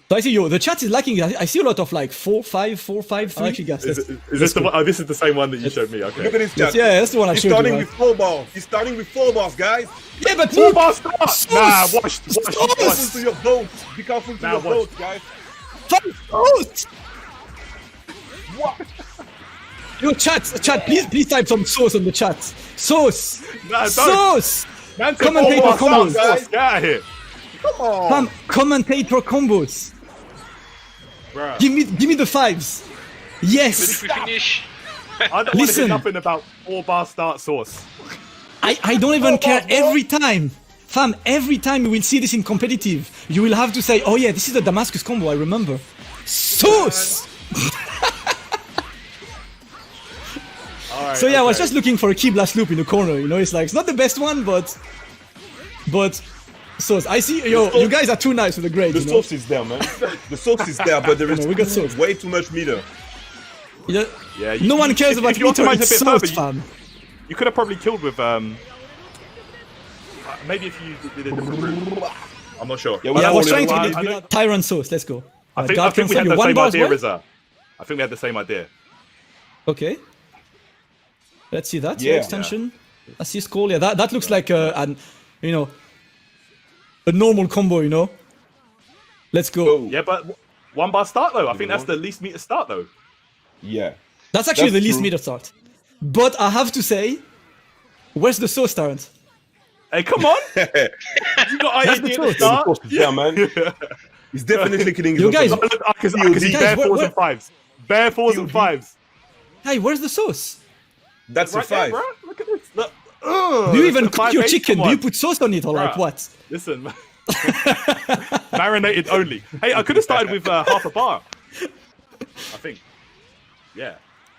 So I see, the chat is lacking. I see a lot of like 4, 5, 4, 5, 3. Actually, guys, is this the one? Oh, this is the same one that you showed me. Okay. Look at this chat. Yeah, that's the one I showed you. He's starting with 4 bars. He's starting with 4 bars, guys. Yeah, but 4 bars start. Nah, watch. Be careful to your votes. Be careful to your votes, guys. Vote. What? Yo, chat, please type some sauce on the chat. Sauce. Nah, sauce. Commentator combos. Guys, get out of here. Come on. Commentator combos. Bruh. Give me the 5s. Yes. Ready to finish? I don't want to hear nothing about 4 bar start sauce. I don't even care every time. Fam, every time you will see this in competitive, you will have to say, oh yeah, this is the Damascus combo, I remember. Sauce! Right, so yeah, I was just looking for a key blast loop in the corner, you know, it's like, it's not the best one, but Sauce, I see, you guys are too nice with the grades. The sauce is there, man. The sauce is there, but there is we got sauce. way too much meter. Yeah, no one cares about meter, it's Sauce, fam. You could have probably killed with, maybe if you did it. I'm not sure. Yeah, I was trying to get it Tyrant Sauce, let's go. I think we had the same idea, Rizza. I think we had the same idea. Okay. Let's see that. Yeah. Extension. Assist call. Yeah, that looks like a normal combo, you know. Let's go. Yeah, but 1 bar start though. I think that's the least meter start though. Yeah. That's actually the least meter start. But I have to say, where's the Sauce Tyrant? Hey, come on! You got IED at the start? Yeah, man. He's definitely killing his You guys, I can see bare 4s and 5s. Bare 4s and 5s. Hey, where's the Sauce? That's right a 5. there, bro. Look at this. Look. Do you even cook your chicken? Do you put sauce on it or like what? Listen, marinated only. Hey, I could have started with half a bar. I think. Yeah.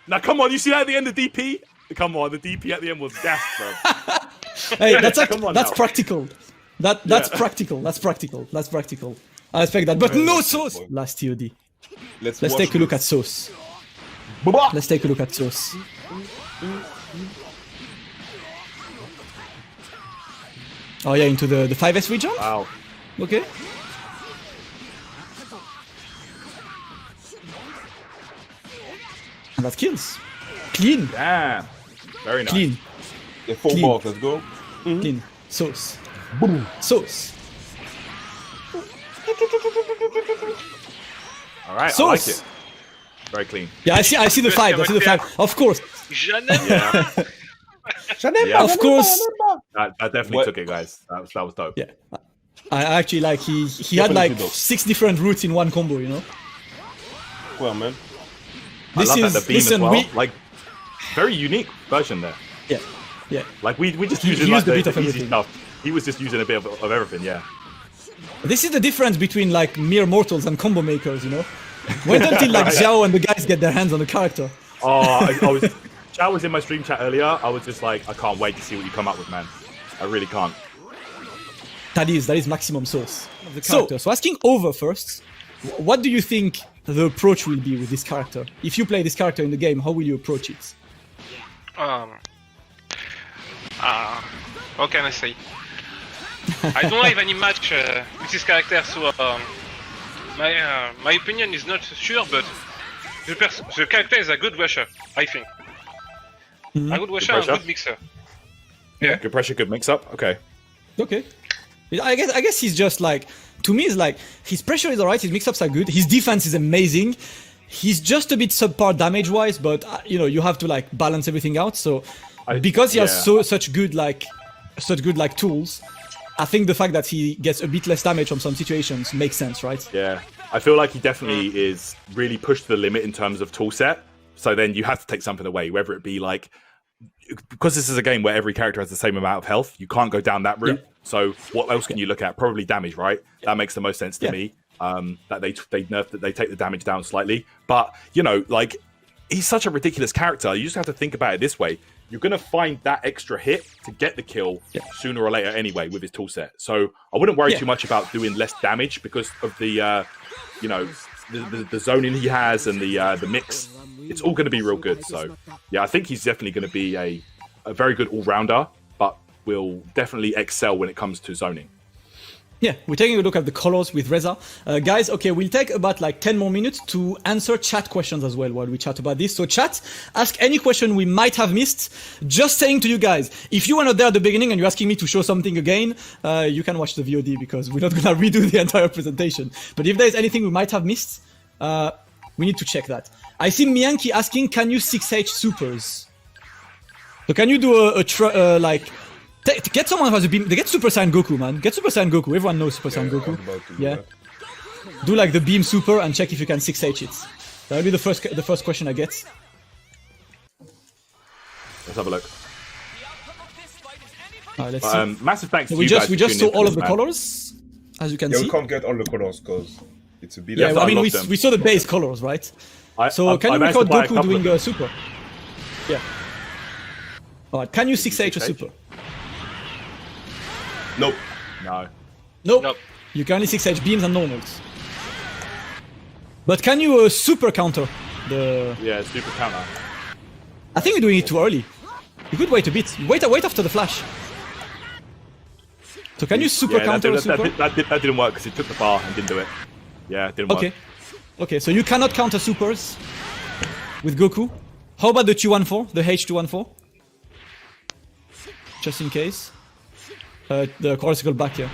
Now, come on. You see that at the end of DP? Come on. The DP at the end was gas, bro. Hey, that's practical. That's practical. That's practical. That's practical. I respect that. But no Sauce! Last TOD. Let's take a look at Sauce. Let's take a look at Sauce. Oh yeah, into the 5S region? Wow. Okay. And that kills. Clean. Damn. Very nice. Clean. Yeah, 4 balls, let's go. Clean. Sauce. Boom. Sauce. Alright, I like it. Very clean. Yeah, I see the 5. I see the 5. Of course. Yeah. Of course. That definitely took it, guys. That was dope. Yeah. I actually like he had like 6 different routes in one combo, you know? Well, man. I love that the beam as well. Like, very unique version there. Yeah. Yeah. Like we just used like the easy stuff. He was just using a bit of everything, yeah. This is the difference between like mere mortals and combo makers, you know? Wait until like Xiao and the guys get their hands on the character. Oh, Xiao was in my stream chat earlier. I was just like, I can't wait to see what you come up with, man. I really can't. That is maximum Sauce of the character. So asking over first, what do you think the approach will be with this character? If you play this character in the game, how will you approach it? How can I say? I don't have any match with this character, so my opinion is not sure, but the character is a good rusher, I think. A good rusher and a good mixer. Yeah. Good pressure, good mix-up. Okay. Okay. I guess he's just like, to me, it's like his pressure is alright, his mix-ups are good, his defense is amazing. He's just a bit subpar damage-wise, but you know, you have to like balance everything out. So because he has such good tools, I think the fact that he gets a bit less damage from some situations makes sense, right? Yeah, I feel like he definitely is really pushed to the limit in terms of tool set. So then you have to take something away, whether it be like, because this is a game where every character has the same amount of health, you can't go down that route. Yeah. So what else can you look at? Probably damage, right? That makes the most sense to me. That they nerf that they take the damage down slightly. But you know, like, he's such a ridiculous character. You just have to think about it this way. You're going to find that extra hit to get the kill sooner or later anyway with his toolset. So I wouldn't worry too much about doing less damage because of the, you know, the zoning he has and the mix. It's all going to be real good. So yeah, I think he's definitely going to be a very good all-rounder, but will definitely excel when it comes to zoning. Yeah, we're taking a look at the colors with Reza. Guys, okay, we'll take about like 10 more minutes to answer chat questions as well while we chat about this. So chat, ask any question we might have missed. Just saying to you guys, if you were not there at the beginning and you're asking me to show something again, you can watch the VOD because we're not gonna redo the entire presentation. But if there's anything we might have missed, we need to check that. I see Miyanki asking, can you 6H supers? So can you do like... Get someone who has a beam. They get Super Saiyan Goku, man. Get Super Saiyan Goku. Everyone knows Super Saiyan Goku. Yeah. Do like the beam super and check if you can 6H it. That will be the first question I get. Let's have a look. Alright, let's see. Massive thanks So to we you just guys for saw tuning in all for of the this, man. colors, as you can Yeah, see. we can't get all the colors because it's a bit. Yeah, well, I mean, love them. we saw the base colors, right? So can you managed to record buy a Goku couple of doing a super? Yeah. Alright, can you 6H a 6H? super? Nope. No. Nope. Nope. You can only 6H beams and normals. But can you super counter the... Yeah, super counter. I think you're doing it too early. You could wait a bit. Wait after the flash. So can you super counter a super? That didn't work because it took the bar and didn't do it. Yeah, it didn't work. Okay. Okay, so you cannot counter supers with Goku. How about the 214, the H214? Just in case. The cortical back here.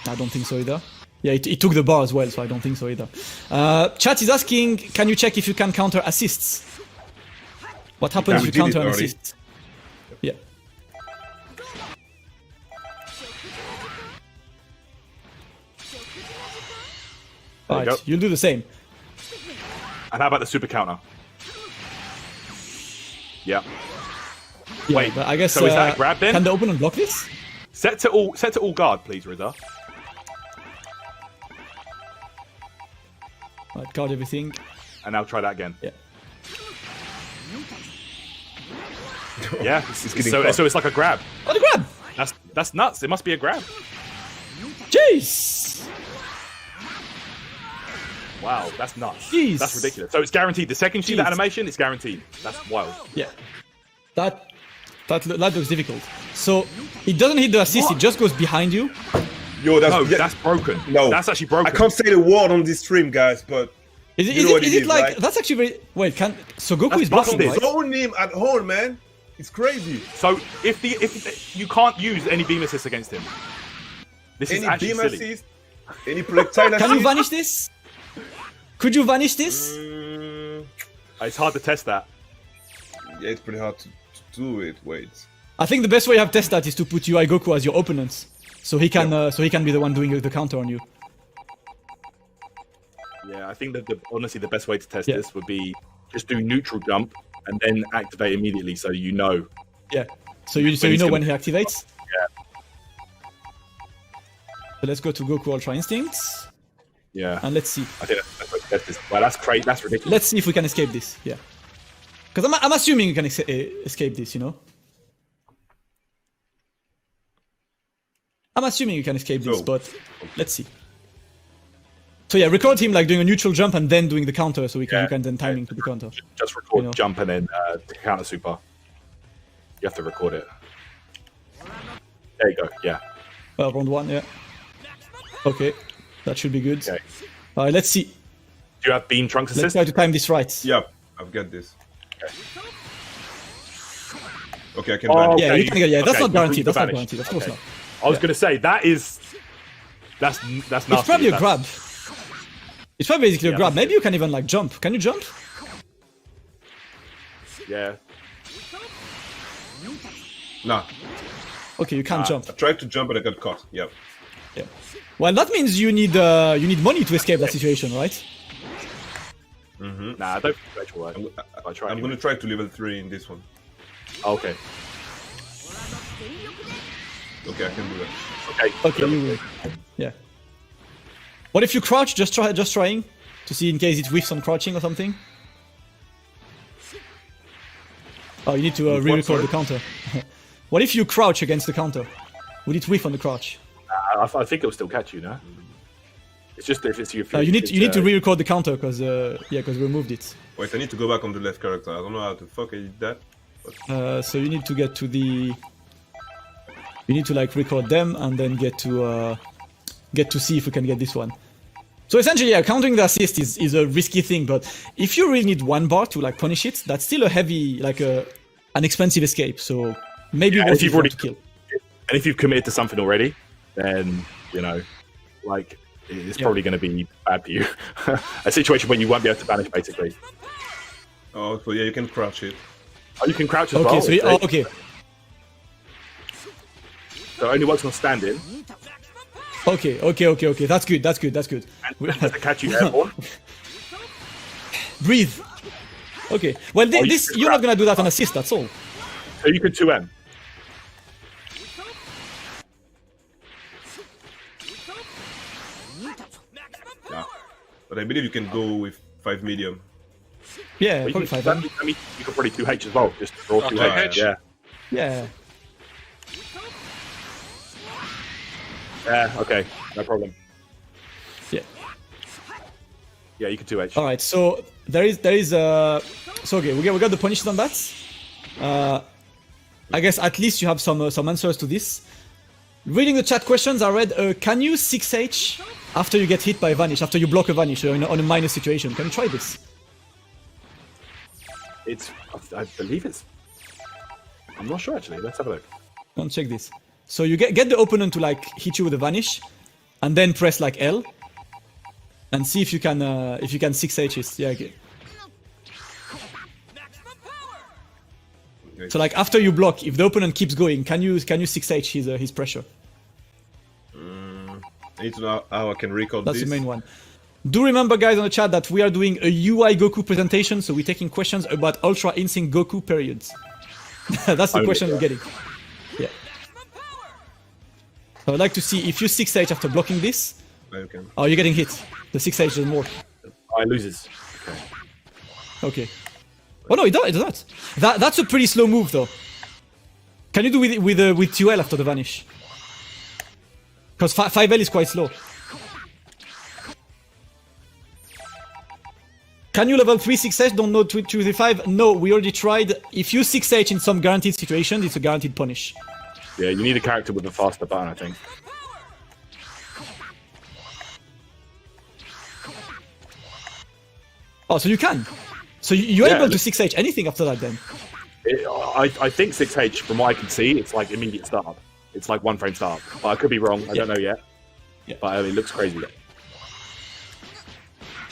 I don't think so either. Yeah, it took the bar as well, so I don't think so either. Chat is asking, can you check if you can counter assists? What happens if you counter an assist? Yeah. There you go. Alright, you'll do the same. And how about the super counter? Yeah. Yeah, Wait, but I guess so is that a grab then? can the opponent block this? Set to all guard, please, Rizza. Alright, guard everything. And now try that again. Yeah. Yeah, so it's like a grab. Oh, the grab! That's nuts. It must be a grab. Jeez! Wow, that's nuts. Jeez. That's ridiculous. So it's guaranteed. The second you see that animation, it's guaranteed. That's wild. Yeah. That looks difficult. So it doesn't hit the assist, it just goes behind you. Yo, that's broken. No, that's actually broken. I can't say the word on this stream, guys, but Is it like right? That's actually very wait? So Goku is blocking, right? Zone him at home, man. It's crazy. So if you can't use any beam assist against him, this is actually beam silly. assist, any projectile assist. Can you vanish this? Could you vanish this? It's hard to test that. Yeah, it's pretty hard to do it. Wait. I think the best way you have to test that is to put UI Goku as your opponent, so he can be the one doing the counter on you. Yeah, I think that honestly the best way to test this would be just do neutral jump and then activate immediately, so you know. Yeah. So you know when he activates. Yeah. So let's go to Goku Ultra Instincts. Yeah. And let's see. I think that's the best way to test this. Well, that's crazy. That's ridiculous. Let's see if we can escape this. Yeah. Because I'm assuming you can escape this, you know. I'm assuming you can escape this, but let's see. So yeah, record him like doing a neutral jump and then doing the counter, so you can then timing to the counter. Just record jump and then counter super. You have to record it. There you go. Yeah. Round one, yeah. Okay, that should be good. Okay. Alright, let's see. Do you have beam trunks assist? Let's try to time this right. Yep, I've got this. Okay, I can Oh, vanish. Yeah, okay, you can, yeah. That's okay, not guaranteed. you That's not vanish. guaranteed. Of course Okay. not. I was gonna say that's nasty. It's probably a grab. It's probably basically a grab. that's Maybe you can even like jump. Can you jump? Yeah. Nah, Okay, you can't jump. I tried to jump, but I got caught. Yep. Yeah. Well, that means you need money to escape that situation, right? Nah, I don't think that will work. I'll try. I'm gonna try to level 3 in this one. Okay. Okay, I can do that. Okay. Okay, you will. Yeah. What if you crouch? Just trying to see in case it whiffs on crouching or something. Oh, you need to re-record the counter. What if you crouch against the counter? Would it whiff on the crouch? I think it'll still catch you, no? It's just if it's you. You need to re-record the counter because we removed it. Wait, I need to go back on the left character. I don't know how the fuck I did that. So you need to get to the. You need to like record them and then get to see if we can get this one. So essentially, yeah, countering the assist is a risky thing, but if you really need one bar to like punish it, that's still a heavy, like an expensive escape. So maybe if you've already kill. And if you've committed to something already, then you know, like it's probably going to be bad for you. A situation where you won't be able to banish, basically. Oh, so yeah, you can crouch it. Oh, you can crouch as Okay, well. so okay. So it only works on standing. Okay. That's good. And it doesn't catch you airborne. Breathe. Okay. Well, this you're not gonna do that on assist. That's all. So you could 2M. Yeah. But I believe you can go with 5 medium. Yeah, Well, probably you 5M. can, I mean, you could probably 2H as well. Just draw 2H. 2H? Yeah. Yeah. Yeah. Okay. No problem. Yeah. Yeah, you could 2H. All right. So there is so okay, we got the punishes on that. I guess at least you have some answers to this. Reading the chat questions, I read, can you 6H after you get hit by a Vanish, after you block a Vanish on a minus situation? Can you try this? I believe it's. I'm not sure actually. Let's have a look. Don't check this. So you get the opponent to like hit you with a Vanish, and then press like L, and see if you can 6H it. Yeah. Okay. So like after you block, if the opponent keeps going, can you 6H his pressure? I need to know how I can record That's this. the main one. Do remember, guys, on the chat that we are doing a UI Goku presentation, so we're taking questions about Ultra Insync Goku periods. That's the question we're getting. Yeah. So I'd like to see if you 6H after blocking this. Okay. Oh, you're getting hit. The 6H doesn't work. I loses. Okay. Oh no, it does not. That's a pretty slow move though. Can you do with 2L after the Vanish? Because 5L is quite slow. Can you level 3 6H? Don't know 2 3 5? No, we already tried. If you 6H in some guaranteed situation, it's a guaranteed punish. Yeah, you need a character with a faster button, I think. Oh, so you can. So you're able to 6H anything after that then? I think 6H, from what I can see, it's like immediate start. It's like 1 frame start. But I could be wrong. I don't know yet. Yeah. But it looks crazy.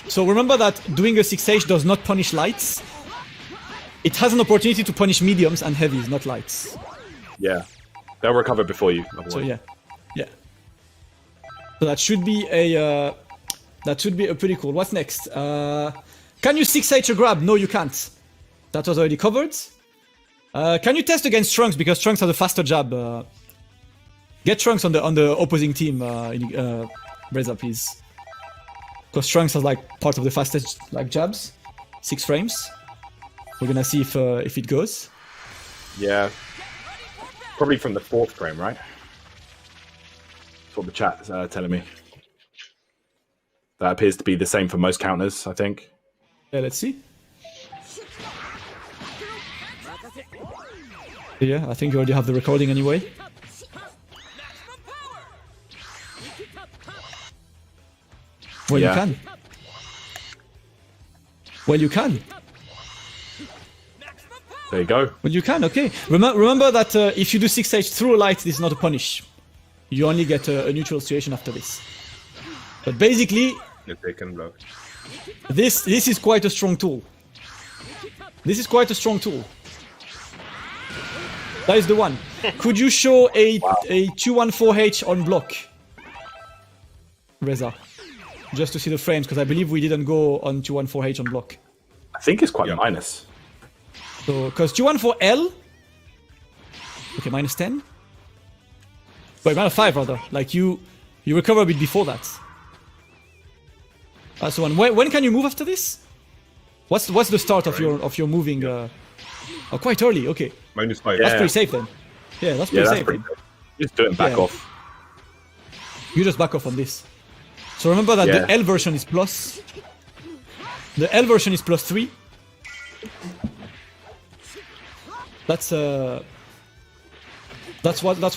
So remember that doing a 6H does not punish lights. It has an opportunity to punish mediums and heavies, not lights. Yeah. They'll recover before you. Otherwise. So yeah. So that should be a pretty cool. What's next? Can you 6H a grab? No, you can't. That was already covered. Can you test against Trunks, because Trunks has a faster jab? Get Trunks on the opposing team, Reza, please. Because Trunks has like part of the fastest like jabs, 6 frames. We're gonna see if it goes. Yeah. Probably from the 4th frame, right? That's what the chat is telling me. That appears to be the same for most counters, I think. Yeah, let's see. Yeah, I think you already have the recording anyway. Well, Yeah. you can. Well, you can. There you go. Well, you can, okay. Remember that if you do 6H through a light, this is not a punish. You only get a neutral situation after this. But basically, They can block. this is quite a strong tool. This is quite a strong tool. That is the one. Could you show a 214H on block? Reza. Just to see the frames, because I believe we didn't go on 214H on block. I think it's quite minus. So, because 214L... Okay, minus 10? Wait, minus 5 rather. Like you recover a bit before that. That's the one. When can you move after this? What's the start of your moving? Oh, quite early. Okay, -5. that's pretty safe then. Yeah, that's pretty safe. Pretty good. Just do it and back Yeah. off. You just back off on this. So remember that the L version is plus. The L version is +3. That's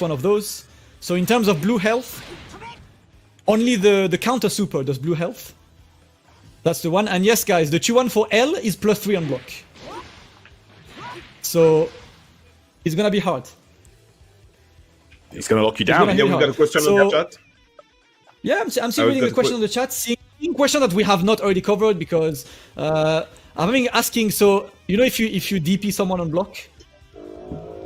one of those. So in terms of blue health, only the counter super does blue health. That's the one. And yes, guys, the 214L is +3 on block. So it's gonna be hard. It's going to lock you down. gonna Yeah, we got a question on the chat. Yeah, I'm still reading the question on the chat. Seeing question that we have not already covered because I'm asking. So you know, if you DP someone on block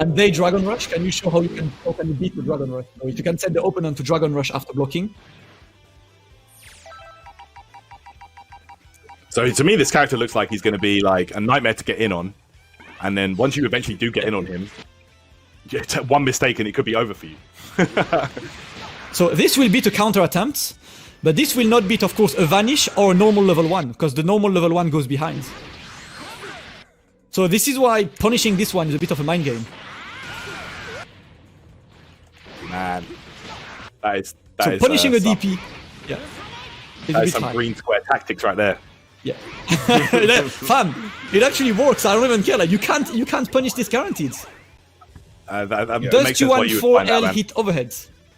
and they Dragon Rush, can you show how you can beat the Dragon Rush? So if you can set the opponent to Dragon Rush after blocking. So to me, this character looks like he's going to be like a nightmare to get in on. And then once you eventually do get in on him, one mistake and it could be over for you. So this will beat a counter attempt, but this will not beat, of course, a vanish or a normal level 1, because the normal level 1 goes behind. So this is why punishing this one is a bit of a mind game. Man, that is punishing a DP, yeah, that is some green square tactics right there. Yeah, fam, it actually works. I don't even care. Like you can't punish this guaranteed. Does 214L hit overhead?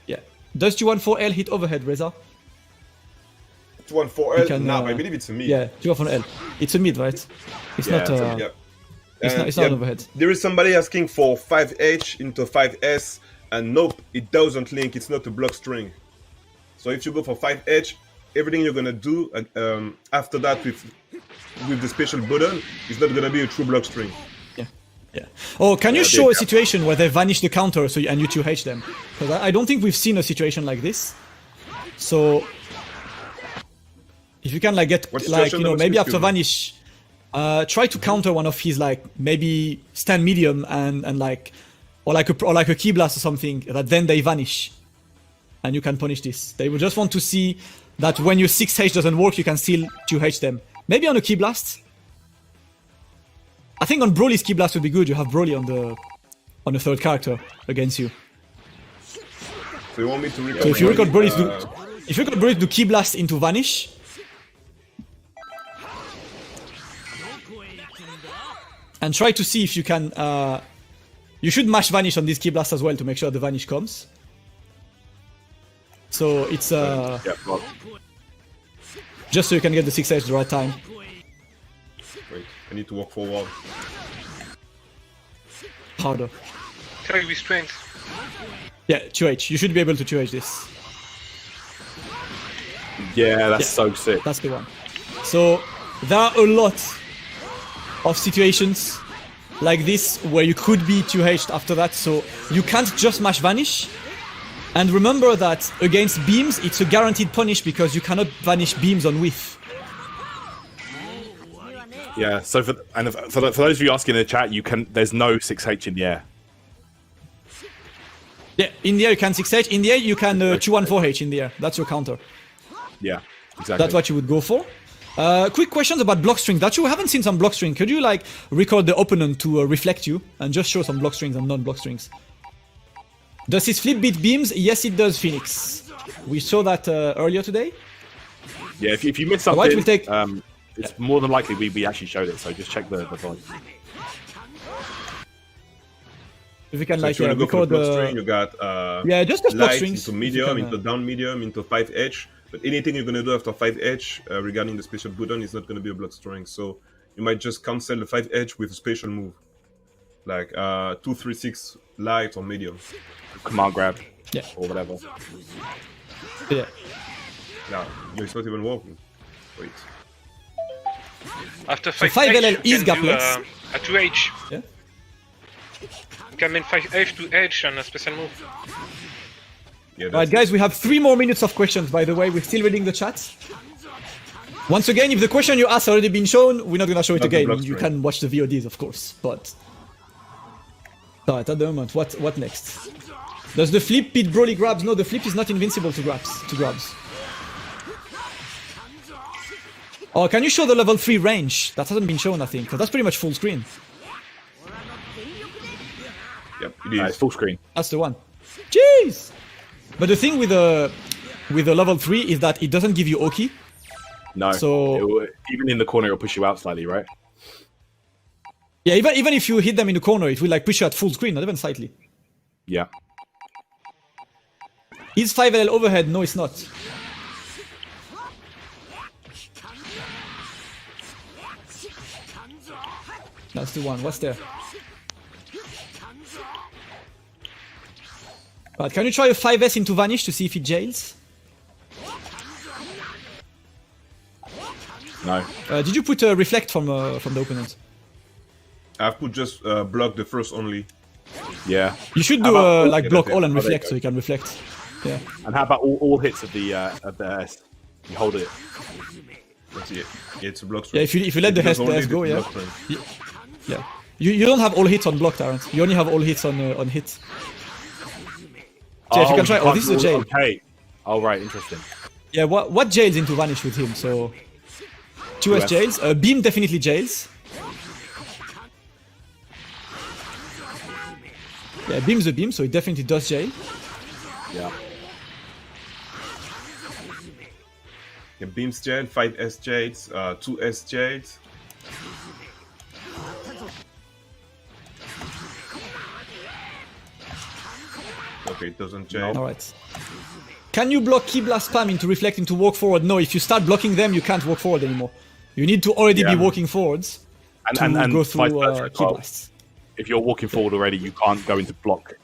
Yeah. Does 214L hit overhead, Reza? 214L? No, I believe it's a mid. Yeah, 214L. It's a mid, right? It's not. It's not overhead. There is somebody asking for 5H into 5S, and nope, it doesn't link. It's not a block string. So if you go for 5H, everything you're gonna do after that with the special button is not gonna be a true block string. Yeah. Oh, can you show a situation where they vanish the counter and you 2H them? Because I don't think we've seen a situation like this. So if you can get maybe after vanish, try to counter one of his maybe stand medium and or like a key blast or something that then they vanish, and you can punish this. They will just want to see that when your 6H doesn't work, you can still 2H them. Maybe on a key blast. I think on Broly's key blast would be good. You have Broly on the third character against you. So you want me to record? So if you record Broly do key blast into vanish, and try to see if you can. You should mash vanish on this key blast as well to make sure the vanish comes. So it's just so you can get the 6H at the right time. Wait, I need to walk forward. Harder. Try with strength. Yeah, 2H. You should be able to 2H this. Yeah, that's so sick. That's the one. So there are a lot of situations like this where you could be 2H'd after that. So you can't just mash vanish. And remember that against beams, it's a guaranteed punish because you cannot vanish beams on whiff. Yeah, so for those of you asking in the chat, there's no 6H in the air. Yeah, in the air you can 6H. In the air you can 214H in the air. That's your counter. Yeah, exactly. That's what you would go for. Quick questions about block string. That you haven't seen some block string. Could you record the opponent to reflect you and just show some block strings and non-block strings? Does his flip beat beams? Yes, it does, Phoenix. We saw that earlier today. Yeah, if you miss something, it's more than likely we actually showed it. So just check the volume. If you can record the string, you got just block strings into medium, into down medium, into 5H. But anything you're gonna do after 5H regarding the special button is not gonna be a block string. So you might just cancel the 5H with a special move, like 2-3-6 light or medium. Command grab, or whatever. Yeah. No, it's not even working. Wait. After 5H, so 5LL is gapless. A 2H. Yeah. You can main 5H to H and a special move. Yeah, Alright guys, we have 3 more minutes of questions, by the way. We're still reading the chat. Once again, if the question you asked already been shown, we're not gonna show it again. You can watch the VODs, of course, but... Alright, at the moment, what next? Does the flip beat Broly grabs? No, the flip is not invincible to grabs. Oh, can you show the level 3 range? That hasn't been shown, I think, because that's pretty much full screen. Yep, it is. Full screen. That's the one. Jeez! But the thing with the level 3 is that it doesn't give you Oki. No, so even in the corner it'll push you out slightly, right? Yeah, even if you hit them in the corner, it will push you at full screen, not even slightly. Yeah. Is 5LL overhead? No, it's not. That's the one. What's there? Right, can you try a 5S into Vanish to see if it jails? No. Did you put a Reflect from the opponent? I've put just block the first only. Yeah. You should do block all and reflect so you can reflect. Yeah. And how about all hits of the S? You hold it. Let's see it. Yeah, it's a block string. Yeah, if you let the S go, yeah. Yeah. You don't have all hits on block, Tyrant. You only have all hits on hit. So if you can try. Oh, this is a jail. Okay. Oh, right. Interesting. Yeah, what jails into vanish with him? So 2S jails. Beam definitely jails. Yeah, beam's a beam, so it definitely does jail. Yeah. Yeah, beams jail, 5S jails, 2S jails. Okay, it doesn't jail. Alright. Can you block Ki Blast spam into reflect into walk forward? No, if you start blocking them, you can't walk forward anymore. You need to already be walking forwards and go through vice Ki Blasts. If you're walking forward already, you can't go into block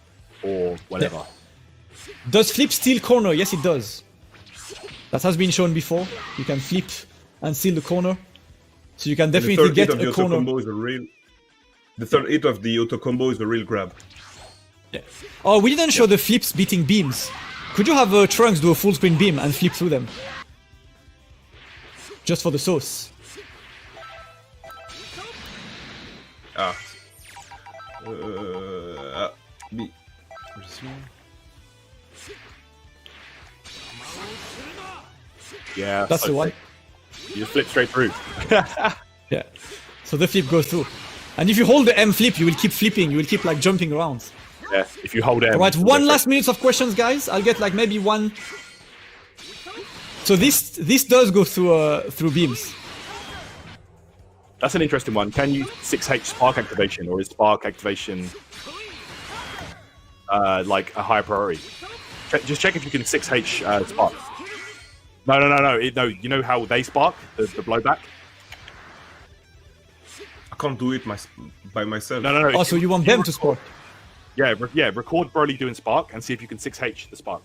or whatever. Yeah. Does flip steal corner? Yes, it does. That has been shown before. You can flip and steal the corner. So you can definitely get a corner. The third hit of the auto combo is a real grab. Yeah. Oh, we didn't show the flips beating beams. Could you have Trunks do a full screen beam and flip through them? Just for the sauce. Yeah, that's the one. You just flip straight through. Yeah. So the flip goes through. And if you hold the M flip, you will keep flipping. You will keep like jumping around. Yeah, if you hold M. Alright, one last minute of questions, guys. I'll get like maybe one. So this does go through beams. That's an interesting one. Can you 6H spark activation, or is spark activation like a higher priority? Just check if you can 6H spark. No. No, you know how they spark the blowback? I can't do it by myself. No. Oh, so you want them to spark? Yeah. Record Broly doing spark and see if you can 6H the spark.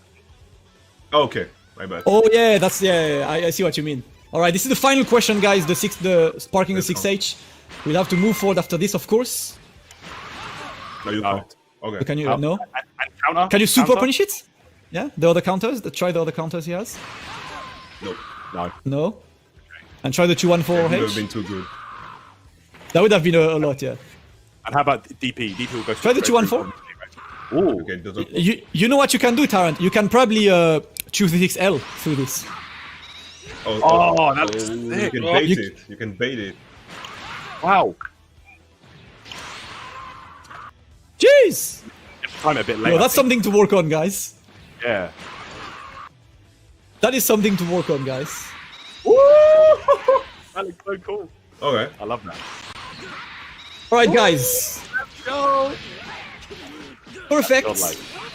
Oh, okay, my bad. Oh yeah, that's I see what you mean. All right, this is the final question, guys. The sparking the 6H. We'll have to move forward after this, of course. No, you can't. Okay. Can you no? And counter? Can you super counter? punish it? Yeah, the other counters. Try the other counters he has. No. No. And try the 2-1-4H. That would have been too good. That would have been a lot, yeah. And how about DP? DP will go. Try the 2-1-4. Ooh. Okay, you know what you can do, Tarrant? You can probably choose the 6L through this. Oh, that's sick. You can bait it. You can bait it. Wow. Jeez! Time it a bit later. No, that's something to work on, guys. Yeah. That is something to work on, guys. Woo! That looks so cool. Okay. I love that. Alright, guys. Let's go. Perfect.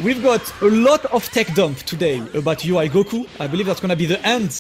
We've got a lot of tech dump today about UI Goku. I believe that's gonna be the end